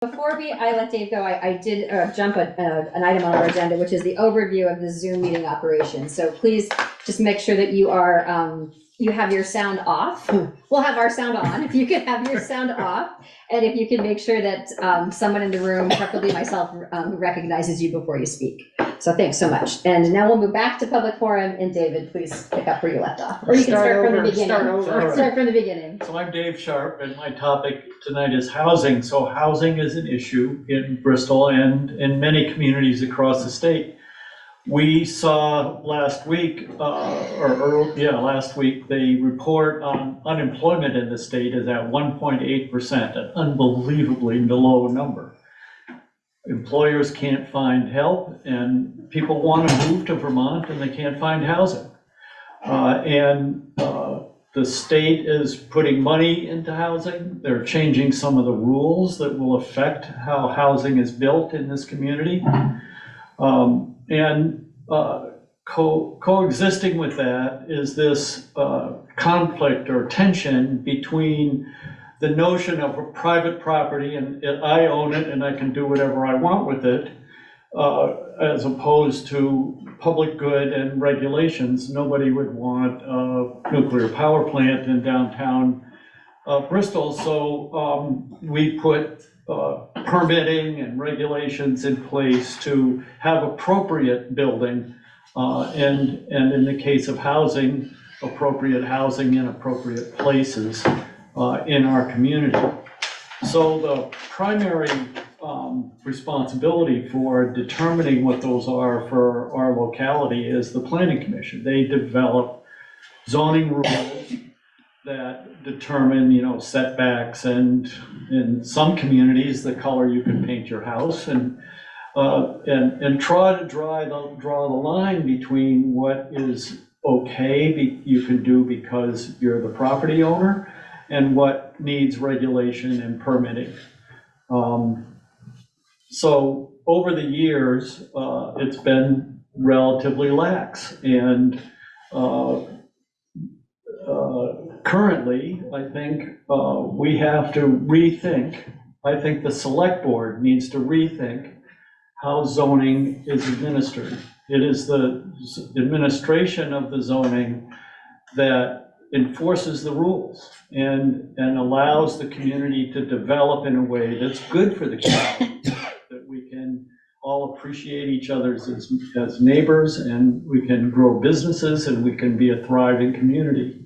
Before I let Dave go, I did jump an item on our agenda, which is the overview of the Zoom meeting operation. So please just make sure that you are, you have your sound off. We'll have our sound on, if you could have your sound off. And if you can make sure that someone in the room, preferably myself, recognizes you before you speak. So thanks so much. And now we'll move back to public forum, and David, please pick up where you left off. Or you can start from the beginning. Start from the beginning. So I'm Dave Sharp, and my topic tonight is housing. So housing is an issue in Bristol and in many communities across the state. We saw last week, last week, the report on unemployment in the state is at 1.8%, an unbelievably low number. Employers can't find help, and people want to move to Vermont, and they can't find housing. The state is putting money into housing. They're changing some of the rules that will affect how housing is built in this community. Coexisting with that is this conflict or tension between the notion of a private property and I own it and I can do whatever I want with it, as opposed to public good and regulations. Nobody would want a nuclear power plant in downtown Bristol, so we put permitting and regulations in place to have appropriate building, and in the case of housing, appropriate housing in appropriate places in our community. So the primary responsibility for determining what those are for our locality is the Planning Commission. They develop zoning rules that determine, setbacks, and in some communities, the color you can paint your house, and try to draw the line between what is okay you can do because you're the property owner and what needs regulation and permitting. So over the years, it's been relatively lax, and currently, I think we have to rethink. I think the select board needs to rethink how zoning is administered. It is the administration of the zoning that enforces the rules and allows the community to develop in a way that's good for the community, that we can all appreciate each other as neighbors, and we can grow businesses, and we can be a thriving community.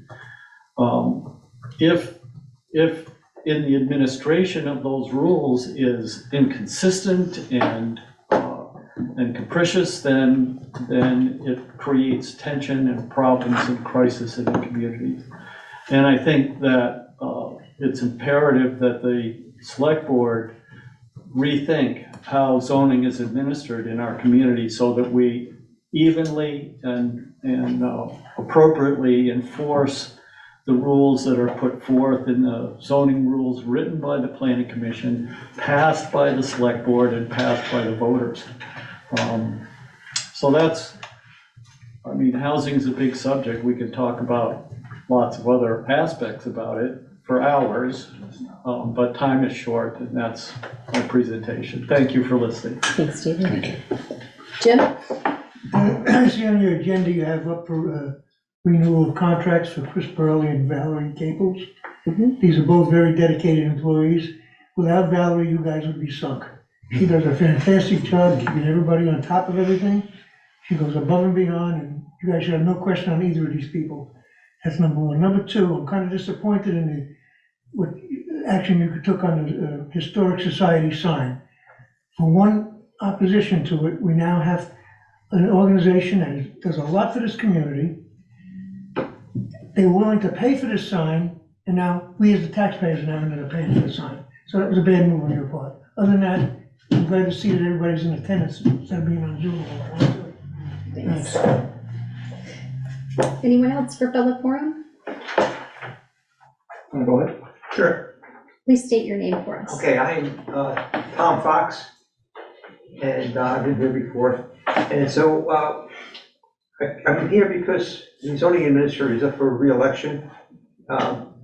If in the administration of those rules is inconsistent and capricious, then it creates tension and problems and crisis in the community. And I think that it's imperative that the select board rethink how zoning is administered in our community so that we evenly and appropriately enforce the rules that are put forth in the zoning rules written by the Planning Commission, passed by the select board, and passed by the voters. So that's, housing's a big subject. We could talk about lots of other aspects about it for hours, but time is short, and that's my presentation. Thank you for listening. Thanks, Stephen. Thank you. Jim? I see on your agenda you have up for renewal of contracts for Chris Burley and Valerie Caples. Mm-hmm. These are both very dedicated employees. Without Valerie, you guys would be sunk. She does a fantastic job keeping everybody on top of everything. She goes above and beyond, and you guys should have no question on either of these people. That's number one. Number two, I'm kind of disappointed in what action you took on the Historic Society sign. For one opposition to it, we now have an organization that does a lot for this community. They were willing to pay for this sign, and now we as the taxpayers are now ended up paying for the sign. So that was a bad move on your part. Other than that, I'm glad to see that everybody's in attendance instead of being on Zoom. Thanks. Anyone else for public forum? Want to go ahead? Sure. Please state your name for us. Okay, I'm Tom Fox, and I've been here before. And so I'm here because the zoning administrator is up for re-election.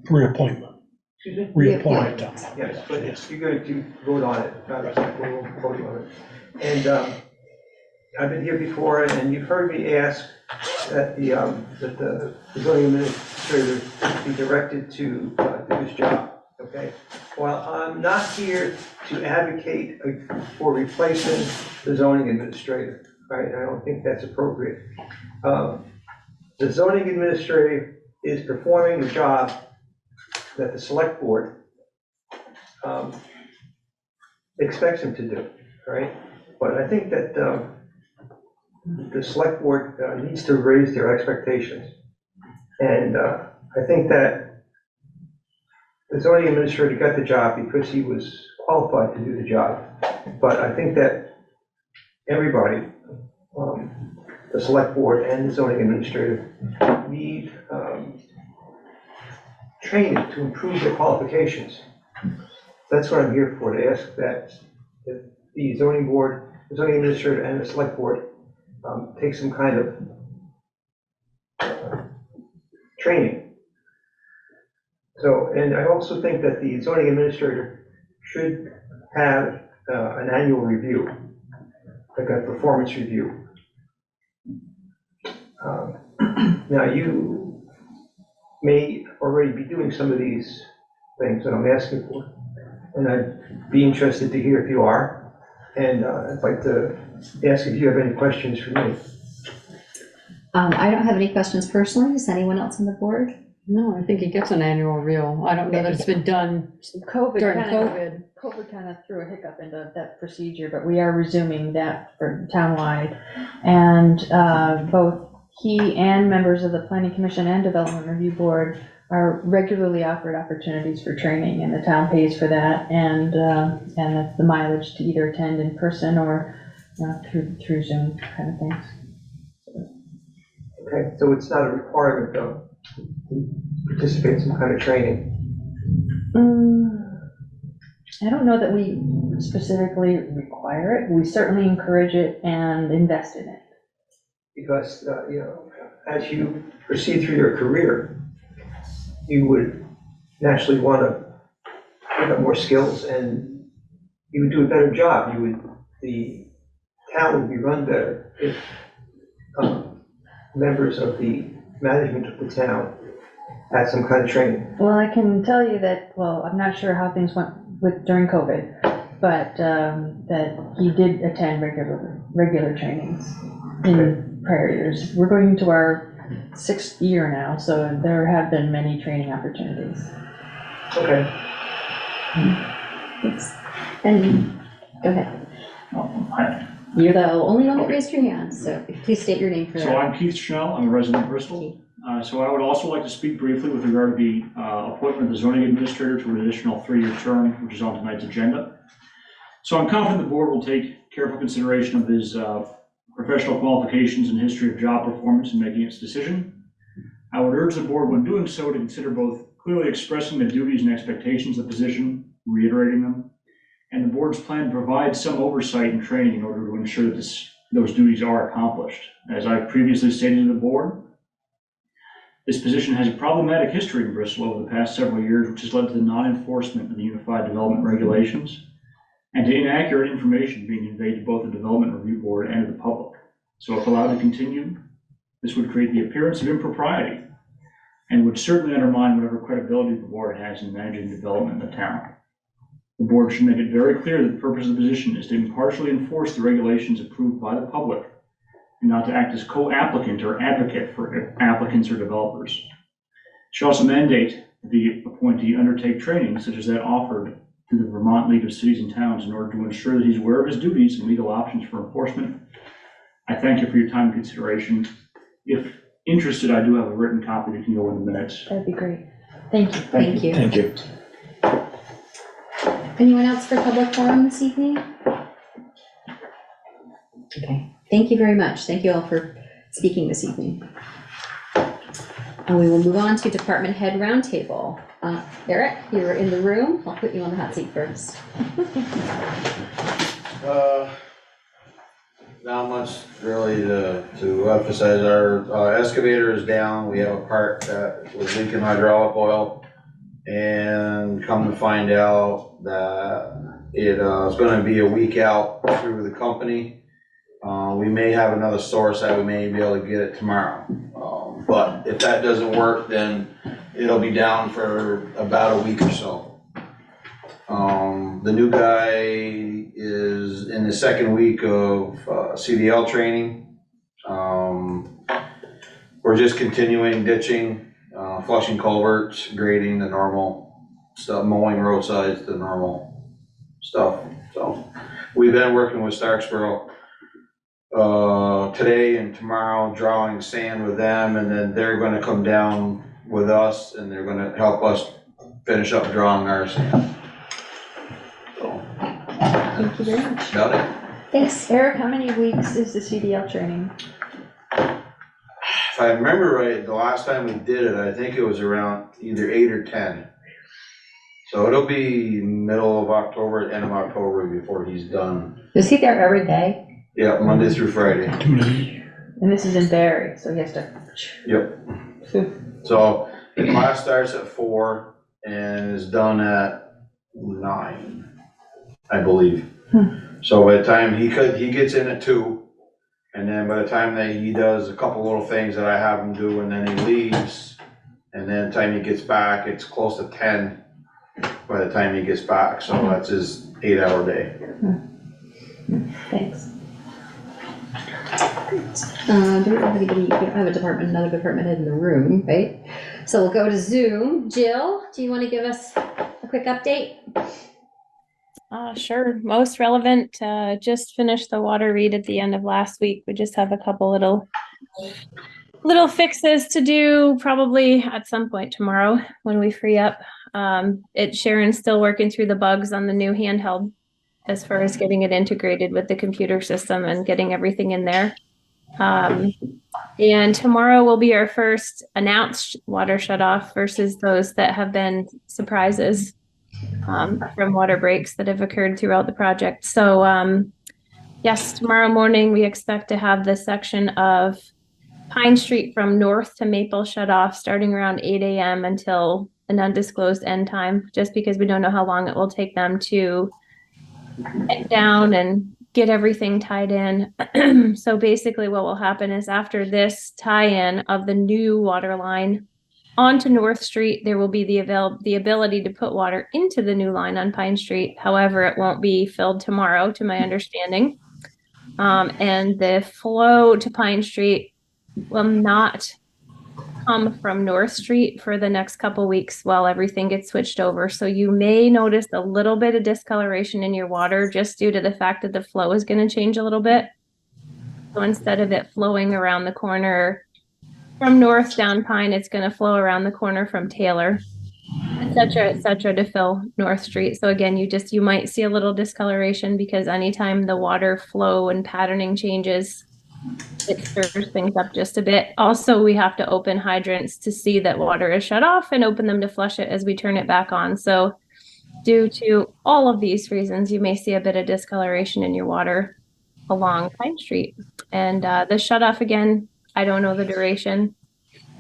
Reappointment. Excuse me? Reappoint. Yes, but you're going to vote on it, not exactly, we'll vote on it. And I've been here before, and you've heard me ask that the zoning administrator be directed to do his job, okay? Well, I'm not here to advocate for replacing the zoning administrator, right? I don't think that's appropriate. The zoning administrator is performing the job that the select board expects him to do, right? But I think that the select board needs to raise their expectations. And I think that the zoning administrator got the job because he was qualified to do the job. But I think that everybody, the select board and the zoning administrator, need training to improve their qualifications. That's what I'm here for, to ask that the zoning board, the zoning administrator and the select board take some kind of training. So, and I also think that the zoning administrator should have an annual review, like a performance review. Now, you may already be doing some of these things that I'm asking for, and I'd be interested to hear if you are. And I'd like to ask if you have any questions for me. I don't have any questions personally. Does anyone else on the board? No, I think he gets an annual review. I don't know that it's been done during COVID. COVID kind of threw a hiccup into that procedure, but we are resuming that for townwide. And both he and members of the Planning Commission and Development Review Board are regularly offered opportunities for training, and the town pays for that, and the mileage to either attend in person or through Zoom kind of things. Okay, so it's not a requirement though, to participate in some kind of training. I don't know that we specifically require it. We certainly encourage it and invest in it. Because, as you proceed through your career, you would naturally want to pick up more skills and you would do a better job. The town would be run better if members of the management of the town had some kind of training. Well, I can tell you that, I'm not sure how things went during COVID, but that he did attend regular trainings in prior years. We're going into our 6th year now, so there have been many training opportunities. Okay. Thanks. And go ahead. You're the only one that raised your hand, so please state your name for. So I'm Keith Schnell, I'm a resident of Bristol. So I would also like to speak briefly with regard to the appointment of the zoning administrator to an additional 3-year term, which is on tonight's agenda. So I'm confident the board will take careful consideration of his professional qualifications and history of job performance in making its decision. I would urge the board, when doing so, to consider both clearly expressing the duties and expectations of the position, reiterating them, and the board's plan to provide some oversight and training in order to ensure that those duties are accomplished. As I previously stated to the board, this position has a problematic history in Bristol over the past several years, which has led to the non-enforcement of the Unified Development Regulations and to inaccurate information being conveyed to both the Development Review Board and to the public. So if allowed to continue, this would create the appearance of impropriety and would certainly undermine whatever credibility the board has in managing development in the town. The board should make it very clear that the purpose of the position is to impartially enforce the regulations approved by the public and not to act as co-applicant or advocate for applicants or developers. It should also mandate the appointee undertake training such as that offered through the Vermont League of Cities and Towns in order to ensure that he's aware of his duties and legal options for enforcement. I thank you for your time and consideration. If interested, I do have a written copy that can go in the minutes. That'd be great. Thank you. Thank you. Thank you. Anyone else for public forum this evening? Okay, thank you very much. Thank you all for speaking this evening. And we will move on to department head roundtable. Eric, you're in the room. I'll put you on the hot seat first. Not much really to emphasize. Our excavator is down. We have a part that was leaking hydraulic oil, and come to find out that it is gonna be a week out through the company. We may have another source that we may be able to get it tomorrow. But if that doesn't work, then it'll be down for about a week or so. The new guy is in the second week of CDL training. We're just continuing ditching, flushing culverts, grading the normal stuff, mowing roadsides, the normal stuff. So we've been working with Starksboro today and tomorrow, drawing sand with them, and then they're gonna come down with us and they're gonna help us finish up drawing our sand. So, Thank you very much. about it. Thanks. Eric, how many weeks is the CDL training? If I remember right, the last time we did it, I think it was around either 8 or 10. So it'll be middle of October, end of October before he's done. Is he there every day? Yeah, Monday through Friday. And this is in Barry, so he has to. Yep. So the class starts at 4 and is done at 9, I believe. So by the time he gets in at 2, and then by the time that he does a couple little things that I have him do, and then he leaves, and then the time he gets back, it's close to 10 by the time he gets back. So that's his 8-hour day. Thanks. Do we have anybody, we don't have another department head in the room, right? So we'll go to Zoom. Jill, do you want to give us a quick update? Sure. Most relevant, just finished the water read at the end of last week. We just have a couple little fixes to do probably at some point tomorrow when we free up. Sharon's still working through the bugs on the new handheld as far as getting it integrated with the computer system and getting everything in there. And tomorrow will be our first announced water shutoff versus those that have been surprises from water breaks that have occurred throughout the project. So yes, tomorrow morning we expect to have this section of Pine Street from North to Maple shut off starting around 8 a.m. until an undisclosed end time, just because we don't know how long it will take them to get down and get everything tied in. So basically what will happen is after this tie-in of the new water line onto North Street, there will be the ability to put water into the new line on Pine Street. However, it won't be filled tomorrow, to my understanding. And the flow to Pine Street will not come from North Street for the next couple weeks while everything gets switched over. So you may notice a little bit of discoloration in your water just due to the fact that the flow is going to change a little bit. So instead of it flowing around the corner from North down Pine, it's going to flow around the corner from Taylor, et cetera, to fill North Street. So again, you might see a little discoloration because anytime the water flow and patterning changes, it stirs things up just a bit. Also, we have to open hydrants to see that water is shut off and open them to flush it as we turn it back on. So due to all of these reasons, you may see a bit of discoloration in your water along Pine Street. And the shut off, again, I don't know the duration,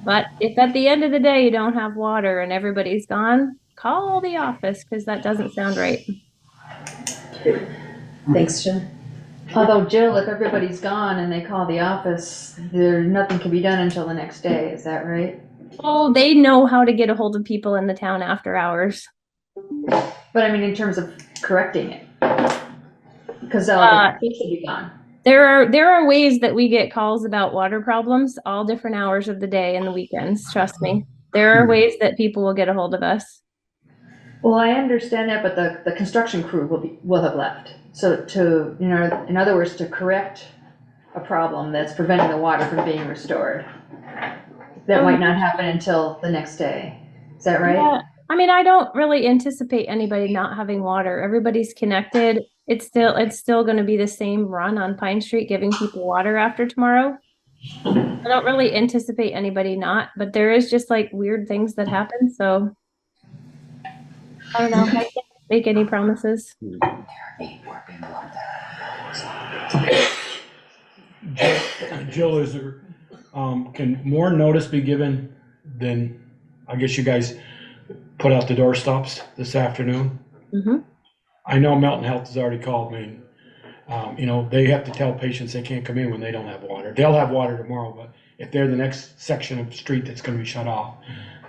but if at the end of the day you don't have water and everybody's gone, call the office because that doesn't sound right. Thanks, Jill. Although Jill, if everybody's gone and they call the office, nothing can be done until the next day, is that right? Oh, they know how to get a hold of people in the town after hours. But I mean, in terms of correcting it, because the kids should be gone. There are ways that we get calls about water problems all different hours of the day and the weekends. Trust me, there are ways that people will get a hold of us. Well, I understand that, but the construction crew will have left. So in other words, to correct a problem that's preventing the water from being restored, that might not happen until the next day. Is that right? Yeah. I mean, I don't really anticipate anybody not having water. Everybody's connected. It's still going to be the same run on Pine Street, giving people water after tomorrow. I don't really anticipate anybody not, but there is just like weird things that happen. So I don't know. I can't make any promises. Jill, is there, can more notice be given than, I guess you guys, put out the door stops this afternoon. Mhm. I know Mountain Health has already called me. You know, they have to tell patients they can't come in when they don't have water. They'll have water tomorrow, but if they're the next section of street that's gonna be shut off,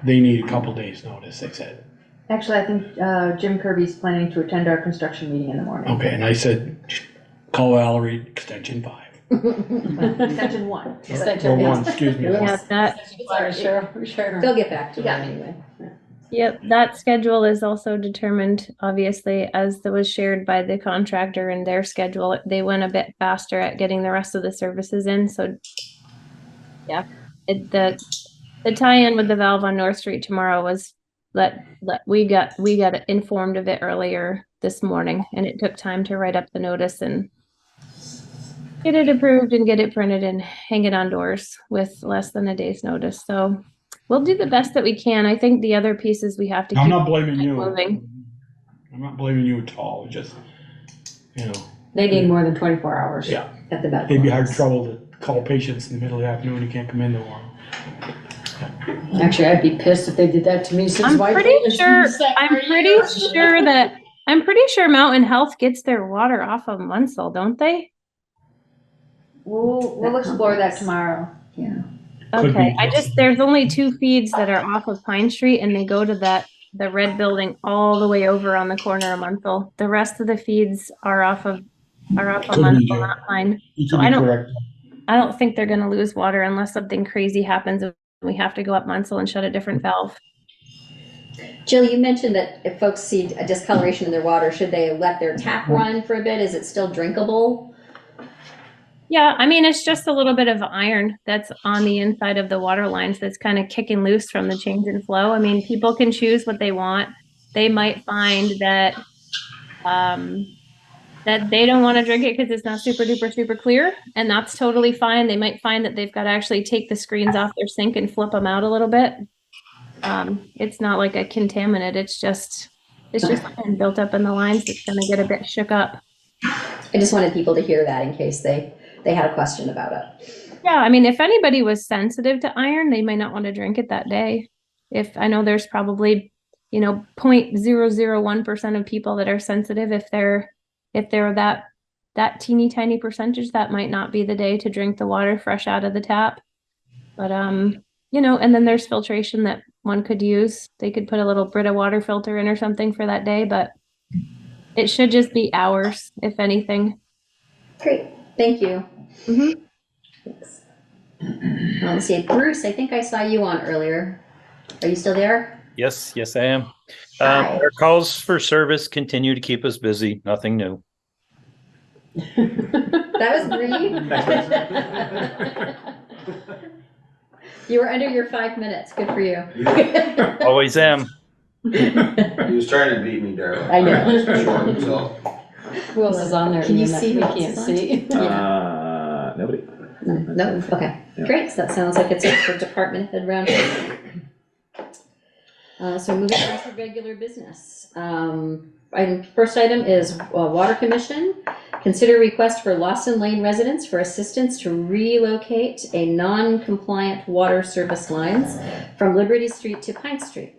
they need a couple days' notice, they said. Actually, I think Jim Kirby's planning to attend our construction meeting in the morning. Okay, and I said, call Valerie, extension 5. Extension 1. Or 1, excuse me. Yeah, that, They'll get back to them anyway. yep, that schedule is also determined, obviously, as that was shared by the contractor and their schedule. They went a bit faster at getting the rest of the services in, so yeah, the tie-in with the valve on North Street tomorrow was we got informed of it earlier this morning, and it took time to write up the notice and get it approved and get it printed and hang it on doors with less than a day's notice. So we'll do the best that we can. I think the other pieces we have to I'm keep not blaming you. moving. I'm not blaming you at all, just, you know, They need more than 24 hours. yeah. At the back. They'd be hard trouble to call patients in the middle of the afternoon, you can't come in tomorrow. Actually, I'd be pissed if they did that to me since I'm my pretty neighbors sure used that for years. I'm pretty sure Mountain Health gets their water off of Munsell, don't they? We'll explore that tomorrow. Yeah. Could Okay, be. there's only 2 feeds that are off of Pine Street and they go to the red building all the way over on the corner of Munsell. The rest of the feeds are off of Could be, Munsell, Joe. not Pine. You So could I be don't- correct. I don't think they're gonna lose water unless something crazy happens and we have to go up Munsell and shut a different valve. Jill, you mentioned that if folks see a discoloration in their water, should they let their tap run for a bit? Is it still drinkable? Yeah, I mean, it's just a little bit of iron that's on the inside of the water lines that's kind of kicking loose from the change in flow. I mean, people can choose what they want. They might find that that they don't want to drink it because it's not super duper super clear, and that's totally fine. They might find that they've got to actually take the screens off their sink and flip them out a little bit. It's not like a contaminant. It's just iron built up in the lines that's going to get a bit shook up. I just wanted people to hear that in case they had a question about it. Yeah, I mean, if anybody was sensitive to iron, they might not want to drink it that day. If I know there's probably, 0.001% of people that are sensitive. If they're that teeny tiny percentage, that might not be the day to drink the water fresh out of the tap. But and then there's filtration that one could use. They could put a little Brita water filter in or something for that day, but it should just be hours, if anything. Great, thank you. Mhm. Thanks. Let's see, Bruce, I think I saw you on earlier. Are you still there? Yes, I am. Hi. Our calls for service continue to keep us busy. Nothing new. That was green. You were under your 5 minutes. Good for you. Always am. He was trying to beat me, Darrell. I know. Short himself. Who else is on there? Can you Ian, that see we who else can't is on? see? Nobody. No, okay, great, so that sounds like it's it for department head round. So moving on to regular business. First item is Water Commission. Consider request for Lawson Lane residents for assistance to relocate a non-compliant water service lines from Liberty Street to Pine Street.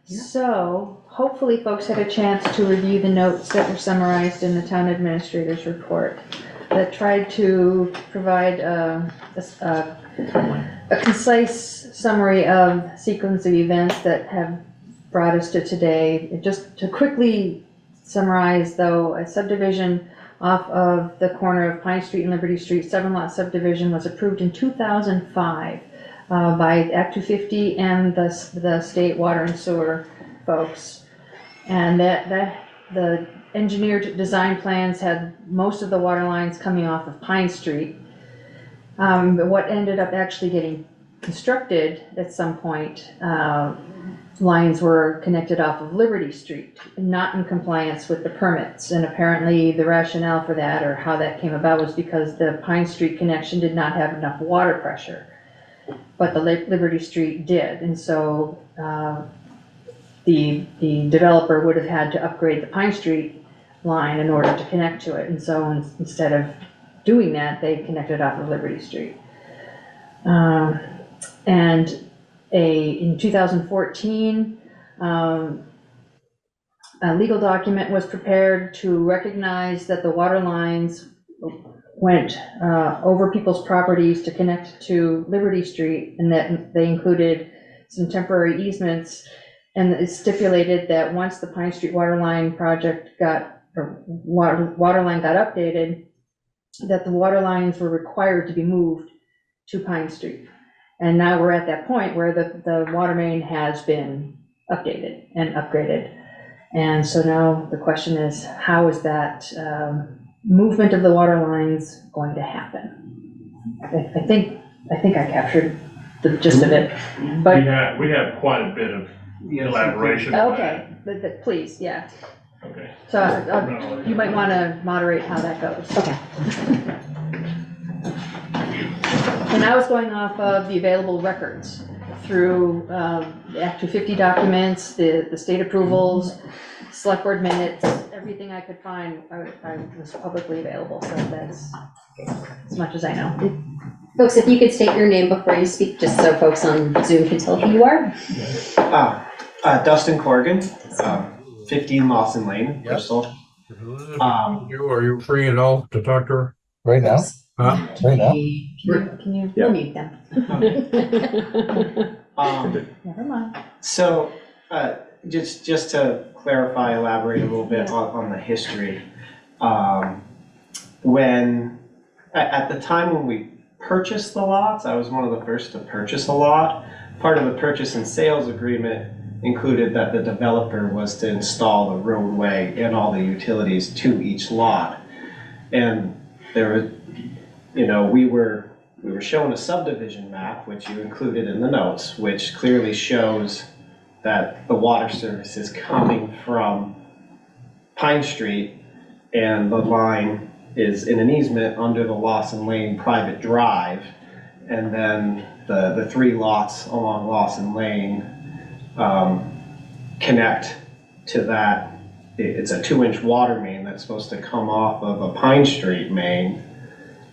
So hopefully folks had a chance to review the notes that were summarized in the town administrator's report that tried to provide a concise summary of sequence of events that have brought us to today. Just to quickly summarize though, a subdivision off of the corner of Pine Street and Liberty Street, 7-lot subdivision, was approved in 2005 by Act 250 and the state water and sewer folks. And the engineered design plans had most of the water lines coming off of Pine Street. But what ended up actually getting constructed at some point, lines were connected off of Liberty Street, not in compliance with the permits. And apparently the rationale for that, or how that came about, was because the Pine Street connection did not have enough water pressure, but the Liberty Street did. And so the developer would have had to upgrade the Pine Street line in order to connect to it. And so instead of doing that, they connected off of Liberty Street. And in 2014, a legal document was prepared to recognize that the water lines went over people's properties to connect to Liberty Street, and that they included some temporary easements. And it stipulated that once the Pine Street water line project water line got updated, that the water lines were required to be moved to Pine Street. And now we're at that point where the water main has been updated and upgraded. And so now the question is, how is that movement of the water lines going to happen? I think I captured the gist of it, but. We have quite a bit of elaboration. Okay, please, yeah. Okay. So you might want to moderate how that goes. Okay. And I was going off of the available records through the Act 250 documents, the state approvals, select board minutes, everything I could find, I was publicly available, so that's as much as I know. Folks, if you could state your name before you speak, just so folks on Zoom can tell who you are. Dustin Corrigan, 15 Lawson Lane, Bristol. Are you free and all to talk to her? Right now? Huh? Right now? Can you Yeah. mute them? Never mind. So, just to clarify, elaborate a little bit on the history. When, at the time when we purchased the lots, I was one of the first to purchase a lot. Part of the purchase and sales agreement included that the developer was to install the roadway and all the utilities to each lot. And there was, we were shown a subdivision map, which you included in the notes, which clearly shows that the water service is coming from Pine Street, and the line is in an easement under the Lawson Lane private drive. And then the 3 lots along Lawson Lane connect to that. It's a 2-inch water main that's supposed to come off of a Pine Street main.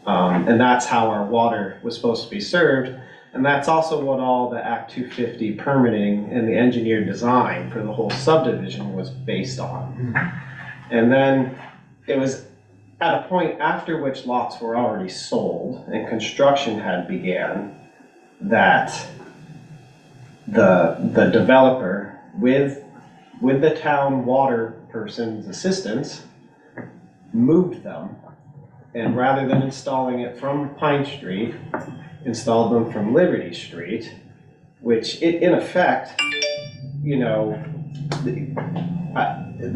And that's how our water was supposed to be served. And that's also what all the Act 250 permitting and the engineered design for the whole subdivision was based on. And then it was at a point after which lots were already sold and construction had began that the developer, with the town water person's assistance, moved them. And rather than installing it from Pine Street, installed them from Liberty Street, which in effect, the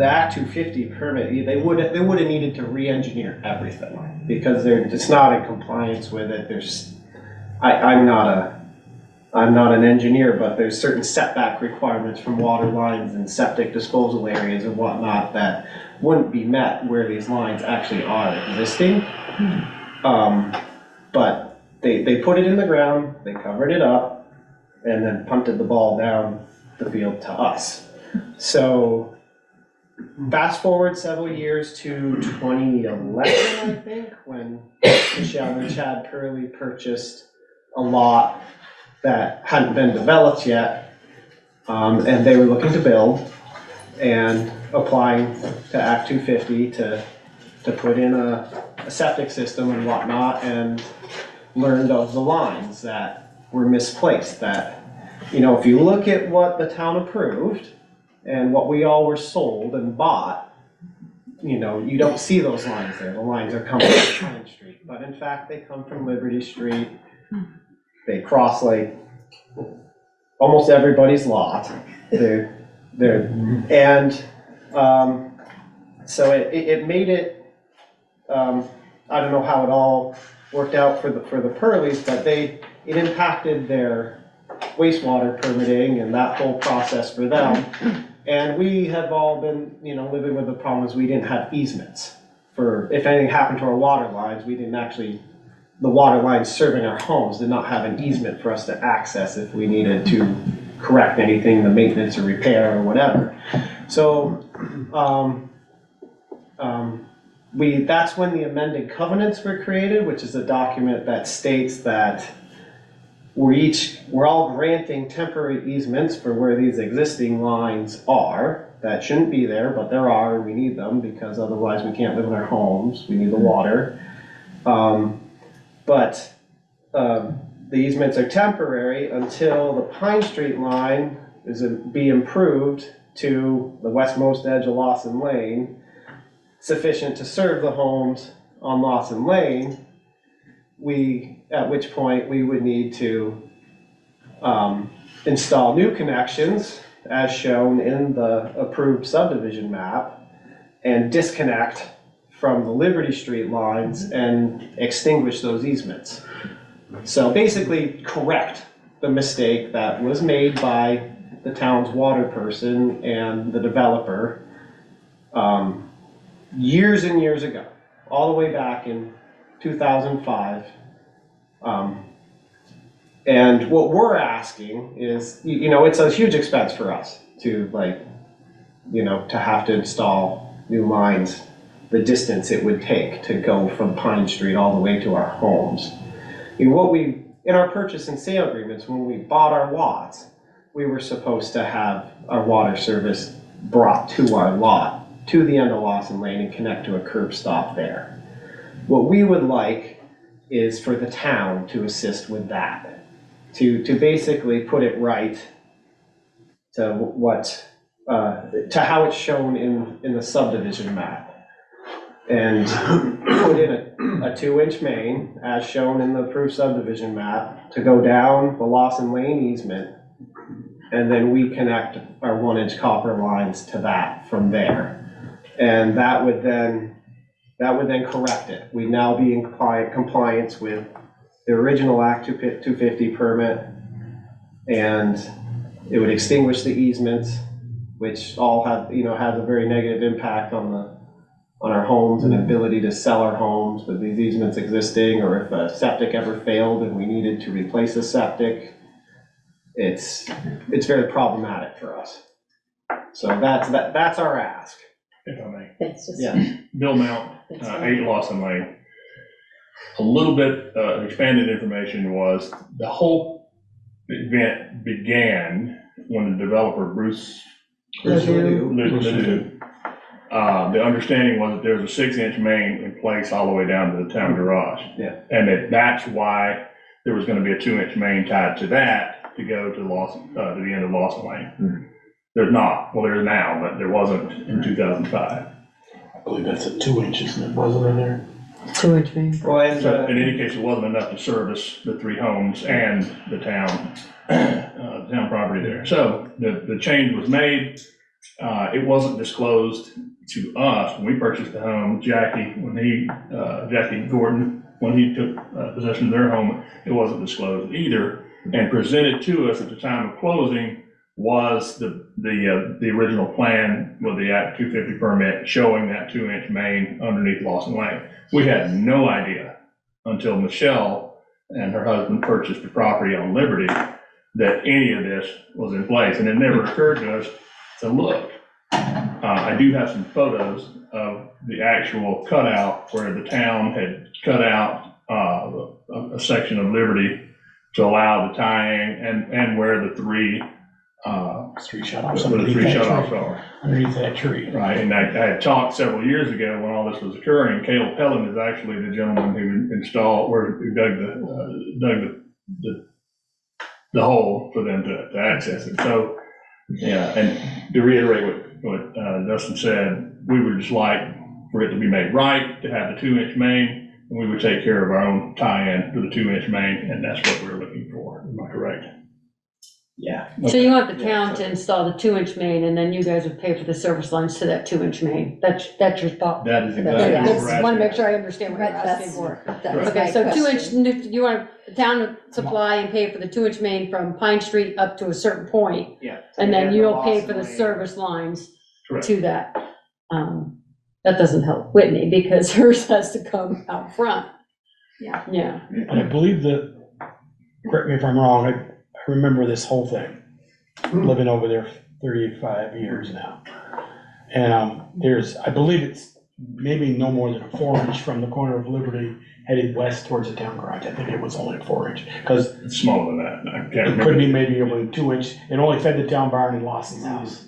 Act 250 permit, they would have needed to re-engineer everything because it's not in compliance with it. I'm not an engineer, but there's certain setback requirements from water lines and septic disposal areas and whatnot that wouldn't be met where these lines actually are existing. But they put it in the ground, they covered it up, and then punted the ball down the field to us. So fast forward several years to 2011, I think, when Michelle and Chad Purley purchased a lot that hadn't been developed yet, and they were looking to build and applying to Act 250 to put in a septic system and whatnot, and learned of the lines that were misplaced. That, if you look at what the town approved and what we all were sold and bought, you don't see those lines there. The lines are coming from Pine Street, but in fact they come from Liberty Street. They cross like almost everybody's lot. So it made it. I don't know how it all worked out for the Purleys, but it impacted their wastewater permitting and that whole process for them. And we have all been, living with the problem is we didn't have easements for if anything happened to our water lines. We didn't actually. The water lines serving our homes did not have an easement for us to access if we needed to correct anything, the maintenance or repair or whatever. So that's when the amended covenants were created, which is a document that states that we're all granting temporary easements for where these existing lines are, that shouldn't be there, but there are, and we need them, because otherwise we can't live in our homes, we need the water. But the easements are temporary until the Pine Street line be improved to the westmost edge of Lawson Lane, sufficient to serve the homes on Lawson Lane. At which point we would need to install new connections as shown in the approved subdivision map and disconnect from the Liberty Street lines and extinguish those easements. So basically correct the mistake that was made by the town's water person and the developer years and years ago, all the way back in 2005. And what we're asking is, it's a huge expense for us to to have to install new lines, the distance it would take to go from Pine Street all the way to our homes. In our purchase and sale agreements, when we bought our lots, we were supposed to have our water service brought to our lot, to the end of Lawson Lane, and connect to a curb stop there. What we would like is for the town to assist with that, to basically put it right to to how it's shown in the subdivision map. And put in a 2-inch main, as shown in the approved subdivision map, to go down the Lawson Lane easement, and then we connect our 1-inch copper lines to that from there. And that would then correct it. We'd now be in compliance with the original Act 250 permit, and it would extinguish the easements, which all have, has a very negative impact on our homes and ability to sell our homes with these easements existing, or if a septic ever failed and we needed to replace a septic, it's very problematic for us. So that's our ask. If I may. Thanks, just. Yeah. Bill Mount, 8 Lawson Lane. A little bit expanded information was the whole event began when the developer, Bruce Ledoux, the understanding was that there was a 6-inch main in place all the way down to the town garage. Yeah. And that's why there was going to be a 2-inch main tied to that to go to the end of Lawson Lane. Mm-hmm. There's not. Well, there is now, but there wasn't in 2005. I believe that's at 2 inches, and it wasn't in there. 2-inch main. Well, and, So in any case, it wasn't enough to service the 3 homes and the town, town property there. So the change was made. It wasn't disclosed to us when we purchased the home. Jackie Gordon, when he took possession of their home, it wasn't disclosed either. And presented to us at the time of closing was the original plan with the Act 250 permit showing that 2-inch main underneath Lawson Lane. We had no idea until Michelle and her husband purchased the property on Liberty that any of this was in place. And it never occurred to us to look. I do have some photos of the actual cutout where the town had cut out a section of Liberty to allow the tying and where the 3 shutoffs are. Underneath that tree. Right, and I had talked several years ago when all this was occurring. Caleb Pellin is actually the gentleman who dug the hole for them to access it. So, yeah, and to reiterate what Dustin said, we would just like for it to be made right, to have the 2-inch main, and we would take care of our own tie-in to the 2-inch main, and that's what we're looking for. Am I correct? yeah. So you want the town to install the 2-inch main, and then you guys would pay for the service lines to that 2-inch main? That's your thought? That is Okay, exactly I what just we're want to make asking. sure I understand what you're asking for. That's Okay, my so question. 2-inch, you want the town to supply and pay for the 2-inch main from Pine Street up to a certain point, Yeah. and then the you'll pay Lawson for the Lane. service lines Correct. to that. That doesn't help Whitney, because hers has to come out front. Yeah. Yeah. And I believe that, correct me if I'm wrong, I remember this whole thing, living over there 35 years now. And I believe it's maybe no more than a 4-inch from the corner of Liberty headed west towards the town garage. I think it was only a 4-inch, because It's smaller than that. I can't it remember. could be maybe only 2-inch. It only fed the town barn and Lawson's house.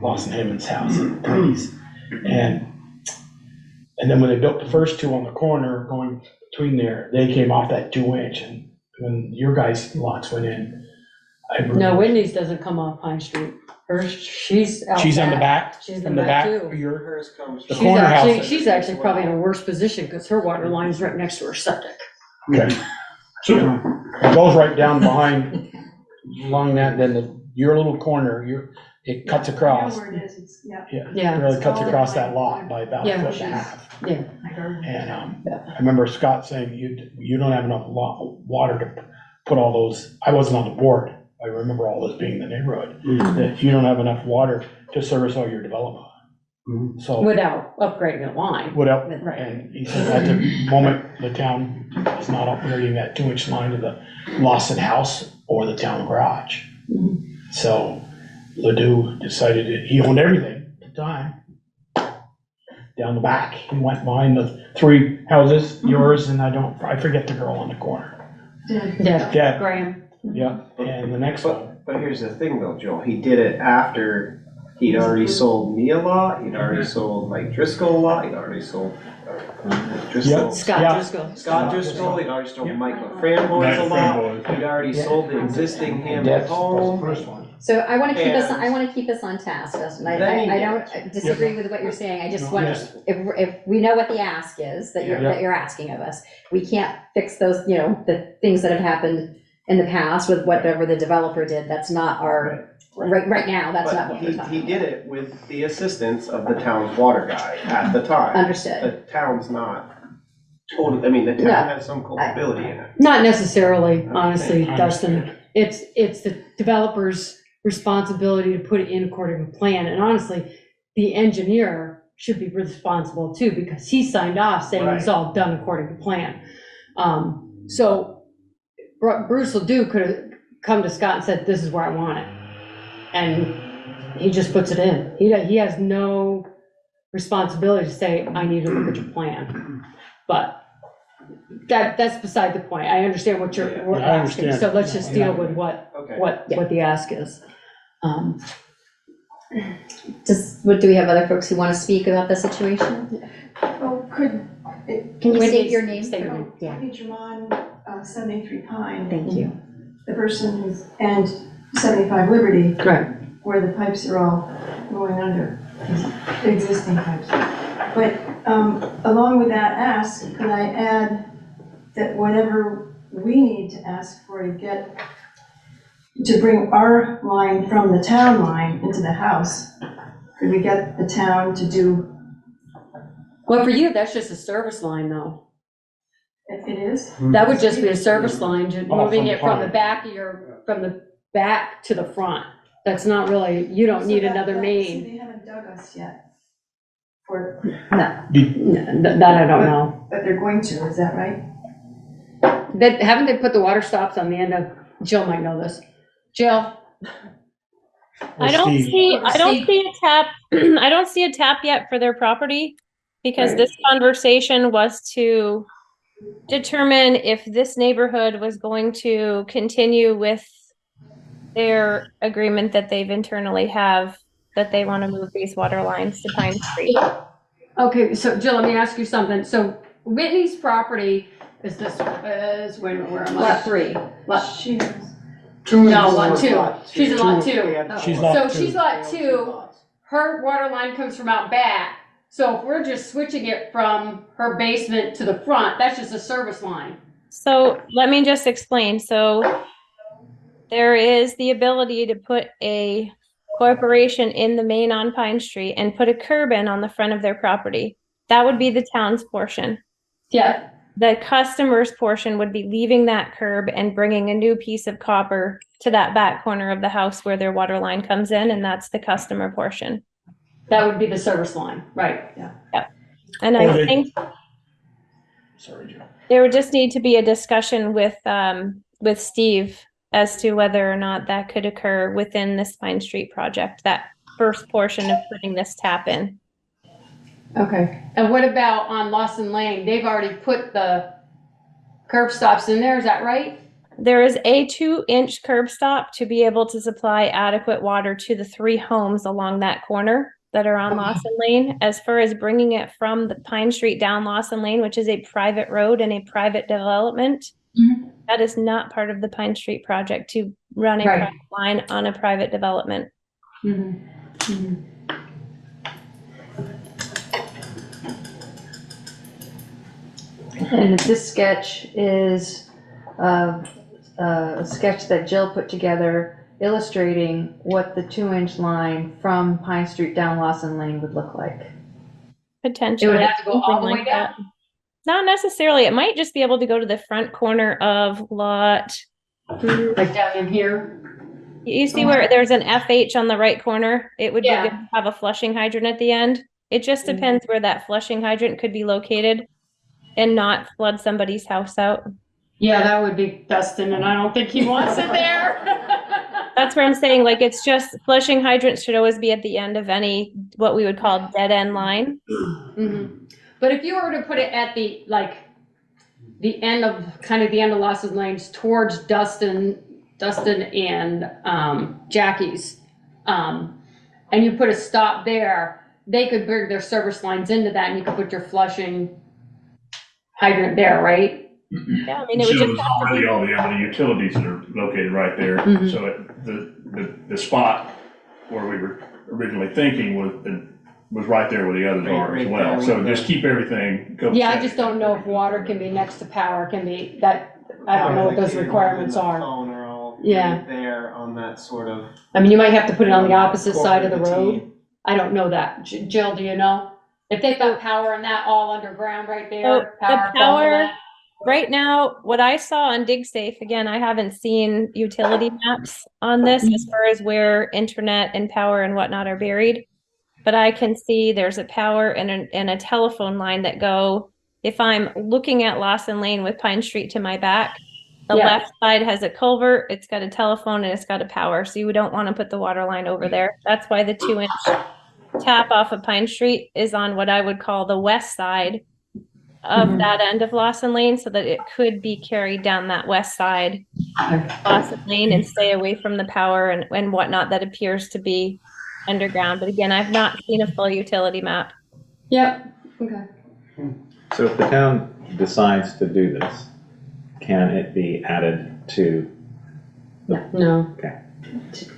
Lawson Hammond's house, Tony's. And then when they built the first two on the corner going between there, they came off that 2-inch, and when your guys' lots went in, No, Whitney's doesn't come off Pine Street. She's out she's on the back, She's in from the the back back too. of your, Hers comes. the She's corner actually, house. she's actually probably in a worse position because her water line's right next to her septic. Okay. It goes right down behind, along that, then your little corner, it cuts across. I know where it is, it's, yeah. Yeah. It really cuts across that lot by about a Yeah. foot and a half. Yeah. And I remember Scott saying, you don't have enough water to put all those, I wasn't on the board, I remember all this being in the neighborhood, that you don't have enough water to service all your development. So, Without upgrading the line. without, Right. and he said at the moment, the town is not upgrading that 2-inch line to the Lawson house or the town garage. So Ledoux decided that he owned everything at the time. Down the back, he went behind the 3 houses, yours, and I forget the girl on the corner. Yeah. Yeah, Graham. yeah, and the next one. But here's the thing though, Joe, he did it after he'd already sold me a lot, he'd already sold Mike Driscoll a lot, he'd already sold Driscoll. Scott Yeah. Driscoll. Scott Driscoll, he'd already sold Mike LaFramboise a lot, he'd already sold the existing Hammond That's the home. first one. So I want to keep us, And- I want to keep us on task, Dustin. Then I you don't disagree with what you're saying. I just No, want, yes. if we know what the ask is that Yeah. you're asking of us, we can't fix those, the things that have happened in the past with whatever the developer did. That's not our, right now, that's not But what we're talking he about. did it with the assistance of the town's water guy at the time. Understood. The town's not totally, I mean, the No. town has some culpability in it. Not necessarily, honestly, I Dustin. understand. It's the developer's responsibility to put it in according to plan. And honestly, the engineer should be responsible too, because he signed off saying it's all done according to plan. So Bruce Ledoux could have come to Scott and said, this is where I want it. And he just puts it in. He has no responsibility to say, I need to look at your plan. But that's beside the point. I understand what you're I asking. understand. So let's just deal with what Okay. the ask is. Do we have other folks who want to speak about the situation? Oh, can Can you Whitney, state your name? state your name. Yeah, Whitney German, 73 Pine. thank you. The person who's, and 75 Liberty, Right. where the pipes are all going under, existing pipes. But along with that ask, could I add that whatever we need to ask for to bring our line from the town line into the house, could we get the town to do, Well, for you, that's just a service line though. if it is? That would just be a service line, just Oh, moving from it from the behind. back of from the back to the front. That's not really, you don't need another See, main. they haven't dug us yet. For, That I don't know. but they're going to, is that right? Haven't they put the water stops on the end of, Jill might know this. Jill? I don't Steve. see, I don't Steve. see a tap, I don't see a tap yet for their property. Because Right. this conversation was to determine if this neighborhood was going to continue with their agreement that they've internally have, that they want to move these water lines to Pine Street. Okay, so Jill, let me ask you something. So Whitney's property is this, wait a minute, where am I? Lot 3. She knows. No, lot 2. She's in lot 2. She's So lot 2. she's lot 2, her water line comes from out back. So if we're just switching it from her basement to the front, that's just a service line. So let me just explain. So there is the ability to put a corporation in the main on Pine Street and put a curb in on the front of their property. That would be the town's portion. Yeah. The customer's portion would be leaving that curb and bringing a new piece of copper to that back corner of the house where their water line comes in, and that's the customer portion. That would be the service line, right, yeah. And Or I they- think Sorry, Joe. there would just need to be a discussion with Steve as to whether or not that could occur within this Pine Street project, that first portion of putting this tap in. Okay, and what about on Lawson Lane? They've already put the curb stops in there, is that right? There is a 2-inch curb stop to be able to supply adequate water to the 3 homes along that corner that are on Lawson Lane. As far as bringing it from the Pine Street down Lawson Lane, which is a private road and a private development, that is not part of the Pine Street project to run a private line on a private development. And this sketch is a sketch that Jill put together illustrating what the 2-inch line from Pine Street down Lawson Lane would look like. Potentially. It would have to go all the way something like down? that. Not necessarily. It might just be able to go to the front corner of lot. Like down in here? You see where there's an FH on the right corner? It would be good to have a flushing hydrant at the end. It just depends where that flushing hydrant could be located and not flood somebody's house out. Yeah, that would be Dustin, and I don't think he wants it there. That's where I'm saying, like, it's just flushing hydrants should always be at the end of any, what we would call dead end line. But if you were to put it at the, like, the end of, kind of the end of Lawson Lanes towards Dustin and Jackie's, and you put a stop there, they could bring their service lines into that, and you could put your flushing hydrant there, right? Yeah, I mean, it would Shows just have to already be. all the other utilities that are located right there. So the spot where we were originally thinking was right there where the others are as well. So just keep everything. Yeah, I just don't know if water can be next to power, can be, that, I don't know what those requirements are. Are all Yeah. there on that sort of. I mean, you might have to put it on the opposite side of the corporate road. I don't know that. Jill, do you know? If they've got power and that all underground right So there, the phone power, and that. right now, what I saw on DigSafe, again, I haven't seen utility maps on this as far as where internet and power and whatnot are buried. But I can see there's a power and a telephone line that go, if I'm looking at Lawson Lane with Pine Street to my back, the left side has a culvert, it's got a telephone and it's got a power. So you don't want to put the water line over there. That's why the 2-inch tap off of Pine Street is on what I would call the west side of that end of Lawson Lane, so that it could be carried down that west side Lawson Lane and stay away from the power and whatnot that appears to be underground. But again, I've not seen a full utility map. Yep, okay. So if the town decides to do this, can it be added to? No. Okay.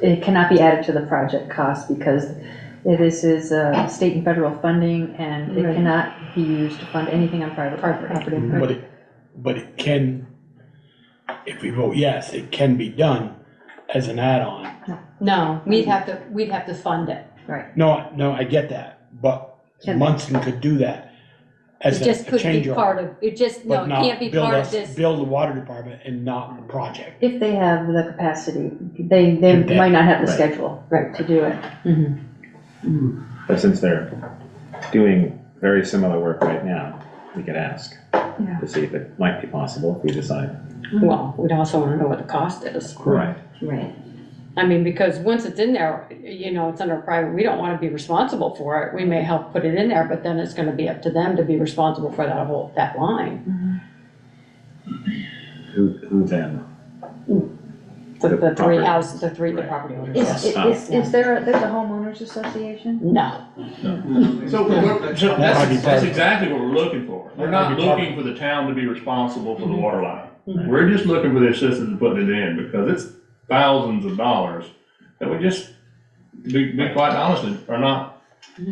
It cannot be added to the project cost because this is state and federal funding and it cannot be used to fund anything on private property. But it can, if we vote yes, it can be done as an add-on. No, we'd have to fund it. Right. No, I get that, but Munson could do that as It just a could change be order. part of, it just, no, But it not can't be part of this. build the water department and not the project. If they have the capacity, they might not have the schedule to do it. But since they're doing very similar work right now, we could ask to see if it might be possible if we decide. Well, we'd also want to know what the cost is. Right. Right. I mean, because once it's in there, you know, it's under private, we don't want to be responsible for it. We may help put it in there, but then it's going to be up to them to be responsible for that line. Who then? The three houses, the property owners. Is there there's a homeowners association? No. So that's exactly what we're looking for. We're not looking for the town to be responsible for the water line. We're just looking for the assistance in putting it in, because it's thousands of dollars that we just, be quite honest, are not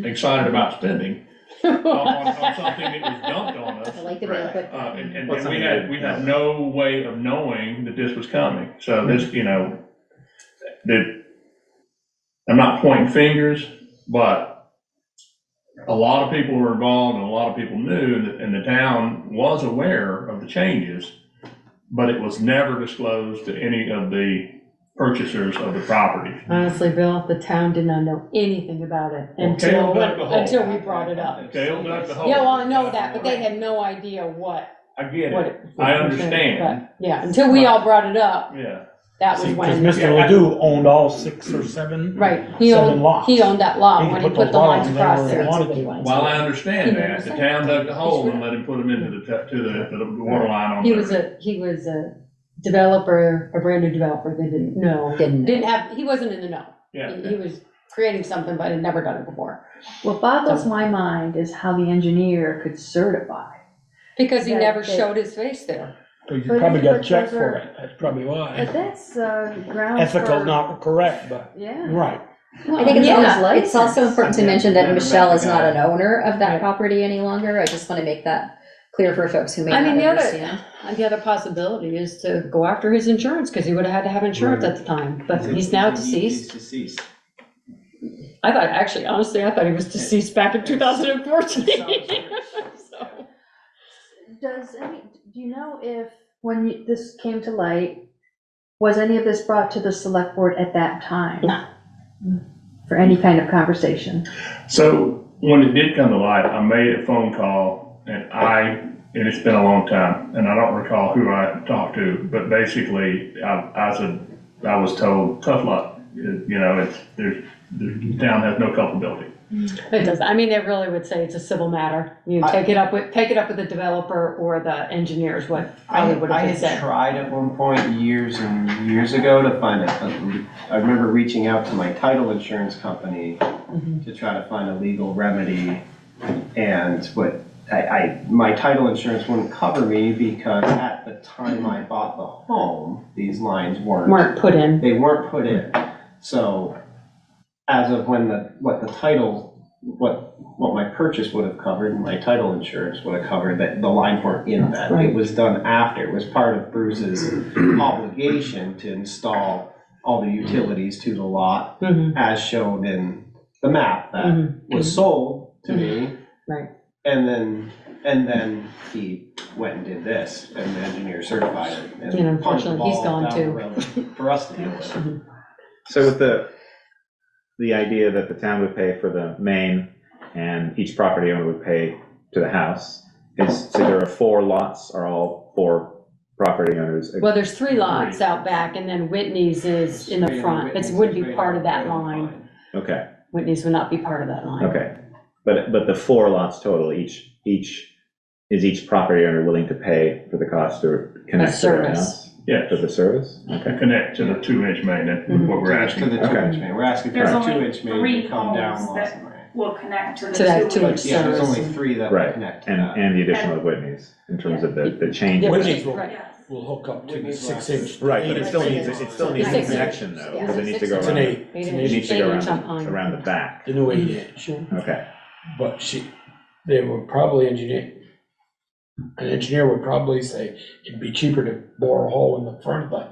excited about spending on something that was dumped on us. I like the way you put that. And we had no way of knowing that this was coming. So this, you know, I'm not pointing fingers, but a lot of people were involved and a lot of people knew, and the town was aware of the changes, but it was never disclosed to any of the purchasers of the property. Honestly, Bill, the town did not know anything about it until we brought it up. Kale dug the hole. Yeah, well, I know that, but they had no idea what. I get what it. I understand. But, yeah, until we all brought it up. Yeah. That was See, because when, Mr. Ledoux owned all 6 or 7. right, he 7 owned, lots. he owned that lot He when could he put put the those lines lots across anywhere he there. wanted to. While I understand that, the town dug the hole and let him put them into the water line on. He was a developer, a brand new developer, they didn't know, didn't have, he wasn't in the know. Yeah. He was creating something, but had never done it before. What boggles my mind is how the engineer could certify. Because he That never they- showed his face there. So you But probably if- got a but check those for are- it, that's probably But why. that's grounds Ethical, for, not correct, but, yeah. right. I think Yeah. it's also important to mention that Never met Michelle the is not guy. an owner of that Right. property any longer. I just want to make that clear for folks who may I not mean, understand. the other possibility is to go after his insurance, because he would have had to have insurance at the time, but he's now deceased. Deceased. I thought, actually, honestly, I thought he was deceased back in 2014. So, Do you know if, when this came to light, was any of this brought to the select board at that time? No. For any kind of conversation? So when it did come to light, I made a phone call and it's been a long time and I don't recall who I talked to, but basically I was told, tough luck. You know, the town has no culpability. it does, I mean, they really would say it's a civil matter. You take it up with the developer or the engineers, what probably would I have been had said. tried at one point years and years ago to find I remember reaching out to my title insurance company to try to find a legal remedy. And my title insurance wouldn't cover me because at the time I bought the home, these lines Weren't put in. They weren't put in. So as of when what my purchase would have covered, my title insurance would have covered, that the lines weren't in that. Right. It was done after. It was part of Bruce's obligation to install all the utilities to the lot as shown in the map that was sold to me. Right. And then he went and did this, and the engineer certified it. And unfortunately, punched the he's ball gone down the too. road For us to deal with. So with the idea that the town would pay for the main and each property owner would pay to the house, so there are 4 lots, are all 4 property owners? Well, there's 3 lots out back, and then Whitney's is in the front. It wouldn't be part of that line. Okay, Whitney's would not be part of that line. okay. But the 4 lots total, is each property owner willing to pay for the cost to connect to their service. house? Yeah. For the service? Okay. Connect to the 2-inch main, that's what we're asking. To the 2-inch main. We're asking for a There's only 2-inch main 3 to come down homes Lawson that Way. will connect to the To that 2-inch. two-inch Yeah, there's service. only 3 that will Right, connect to that. and the additional of Whitney's, in terms of the change. Yeah, Whitney's will, right. will hook up to the Whitney's 6-inch. Right, but it still needs a 6-inch. connection though, Yeah, because it needs to go It's an around, 8, it needs to go 8-inch on pine. around the back. the new 8-inch. Okay, But they would probably an engineer would probably say it'd be cheaper to bore a hole in the front of the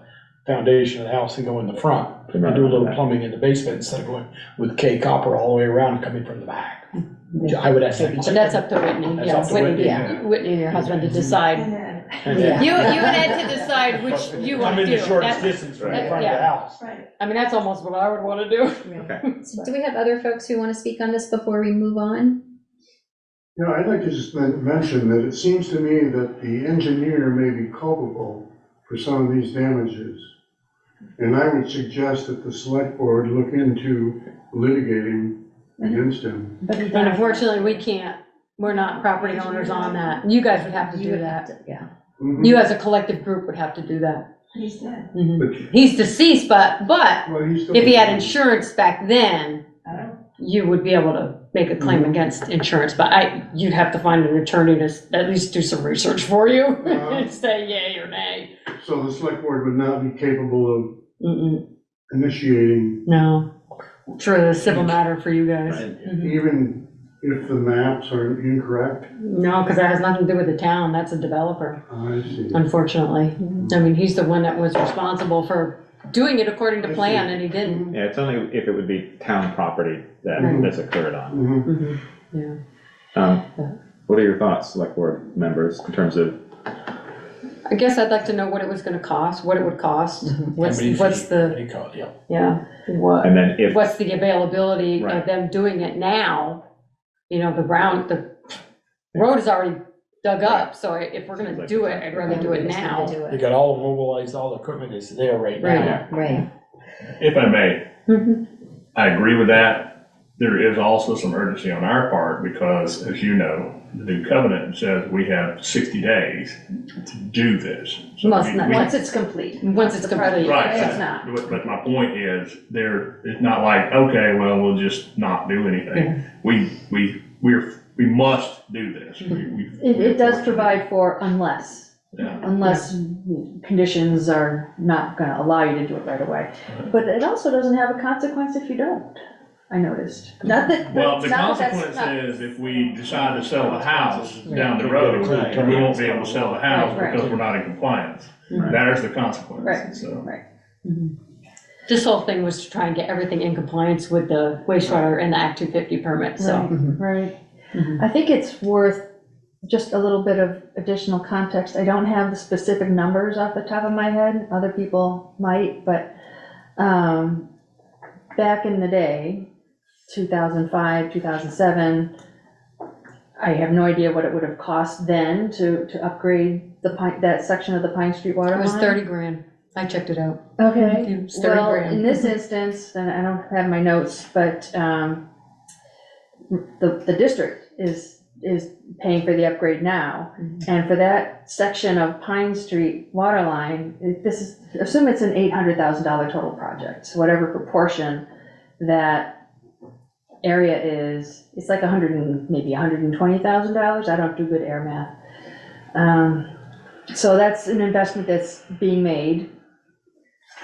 foundation of the house and go in the front. And do a little plumbing in the basement instead of going with K copper all the way around and coming from the back. I would estimate. But that's up to Whitney, That's yeah, up to Whitney, Whitney and your husband to decide. Yeah. You and Ed to decide which you want to I'm do. in the shortest That's- distance from the that- front of the yeah. house. I mean, that's almost what I would want to do. okay. So do we have other folks who want to speak on this before we move on? You know, I'd like to just mention that it seems to me that the engineer may be culpable for some of these damages. And I would suggest that the select board look into litigating against him. And unfortunately, we can't, we're not property owners on that. You guys would have to You do would that. have to- Yeah. Mhm. You as a collective group would have to do that. He's dead. He's deceased, but Well, he's still- if he had insurance back then, Oh. you would be able to make a claim against insurance, but you'd have to find an attorney to at least do some research for you and say yay or nay. So the select board would not be capable of Mm-mm. initiating, No, sure, a civil matter for you guys. Mhm. even if the maps are incorrect. No, because that has nothing to do with the town, that's a developer, I see. unfortunately. I mean, he's the one that was responsible for doing it according to plan, and he didn't. Yeah, it's only if it would be town property that Right. this occurred on. Mhm. Yeah. What are your thoughts, select board members, in terms of, I guess I'd like to know what it was gonna cost, what it would cost, what's Somebody the, they call it, yeah. yeah, what, and then if, what's the availability of Right. them doing it now? You know, the road is already dug up, so if we're gonna do it, I'd rather do it now. They got all mobilized, all the equipment is there right now. Right. If I may, Mhm. I agree with that. There is also some urgency on our part because, as you know, the new covenant says we have 60 days to do this. So Once it's complete. Once it's complete. Right. It's not. But my point is, it's not like, okay, well, we'll just not do anything. We must do this. It does provide for unless conditions are not gonna allow you to do it right away. But it also doesn't have a consequence if you don't, I noticed. Not that. Well, the not that that's consequence not- is if we decide to sell the house down the road, we won't be able to sell the house Right. because we're not in compliance. Right. There's the consequence, Right. so. Right. This whole thing was to try and get everything in compliance with the wastewater and the Act 250 permit, so. Right. I think it's worth just a little bit of additional context. I don't have the specific numbers off the top of my head. Other people might, but back in the day, 2005, 2007, I have no idea what it would have cost then to upgrade that section of the Pine Street water It line. was 30 grand. I checked it out. Okay, It was 30 well, grand. in this instance, and I don't have my notes, but the district is paying for the upgrade now. And for that section of Pine Street water line, assume it's an $800,000 total project. So whatever proportion that area is, it's like maybe $120,000. I don't do good air math. So that's an investment that's being made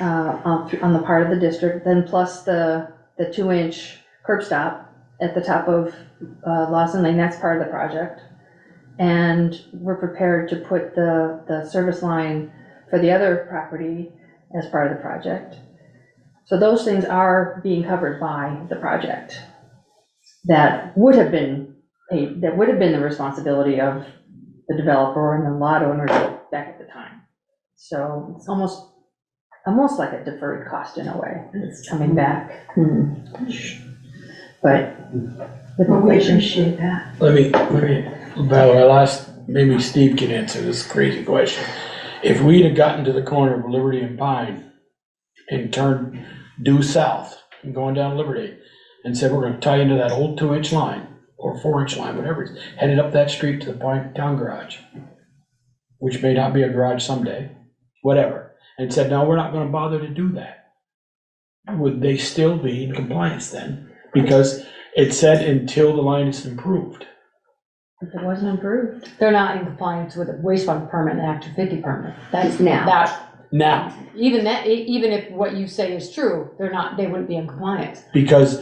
on the part of the district, then plus the 2-inch curb stop at the top of Lawson Lane, that's part of the project. And we're prepared to put the service line for the other property as part of the project. So those things are being covered by the project. That would have been the responsibility of the developer and the lot owner back at the time. So it's almost like a deferred cost in a way. It's coming back. But with Well, we inflation. appreciate that. Let me, Valerie, I'll ask, maybe Steve can answer this crazy question. If we'd have gotten to the corner of Liberty and Pine and turned due south and going down Liberty and said, we're gonna tie into that old 2-inch line or 4-inch line, whatever it is, headed up that street to the Pine Town Garage, which may not be a garage someday, whatever, and said, no, we're not gonna bother to do that, would they still be in compliance then? Because it said until the line is improved. If it wasn't improved. They're not in compliance with the wastewater permit and Act 250 permit. That's Now. Now, Even if what you say is true, they wouldn't be in compliance. because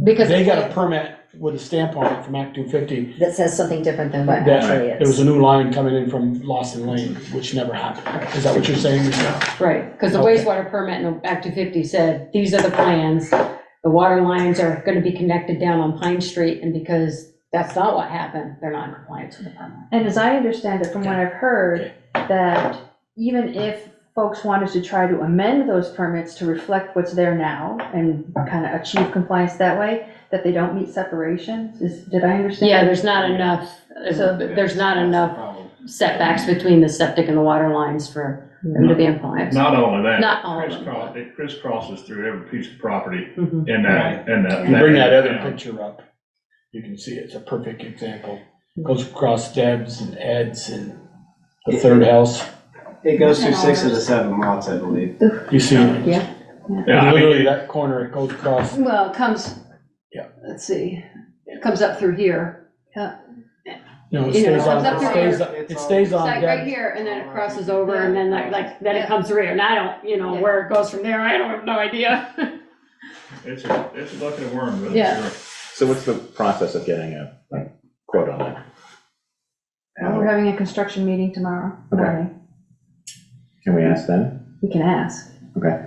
Because they it's got a like- permit with a stamp on it from Act 250. That says something different than what That actually there was is. a new line coming in from Lawson Lane, which never happened. Is that what you're saying, Michelle? Right, because the Okay. wastewater permit and Act 250 said, these are the plans. The water lines are gonna be connected down on Pine Street, and because that's not what happened, they're not in compliance with the permit. And as I understand it from what I've heard, that even if folks wanted to try to amend those permits to reflect what's there now and kind of achieve compliance that way, that they don't meet separations, did I understand? Yeah, there's not enough, there's not enough setbacks between the septic and the water lines for them to be in compliance. Not only that. Not all of It crisscrosses through every piece of property Mhm. in that. You bring that other area. picture up, you can see it's a perfect example. Goes across Deb's and Ed's and the third house. It goes through 6 of the 7 lots, I believe. You see, Yeah. Yeah, I mean, literally that corner, it goes across. Well, it comes, Yeah. let's see, it comes up through here. No, it You know, stays it on, comes up it through stays, here. it stays It's on like right Deb's. here, and then it crosses over, and then then it comes through here, and I don't, where it goes from there, I don't have no idea. It's a bucket of worms, but Yeah. sure. So what's the process of getting a quote on that? Well, we're having a construction meeting tomorrow morning. Can we ask them? We can ask. Okay.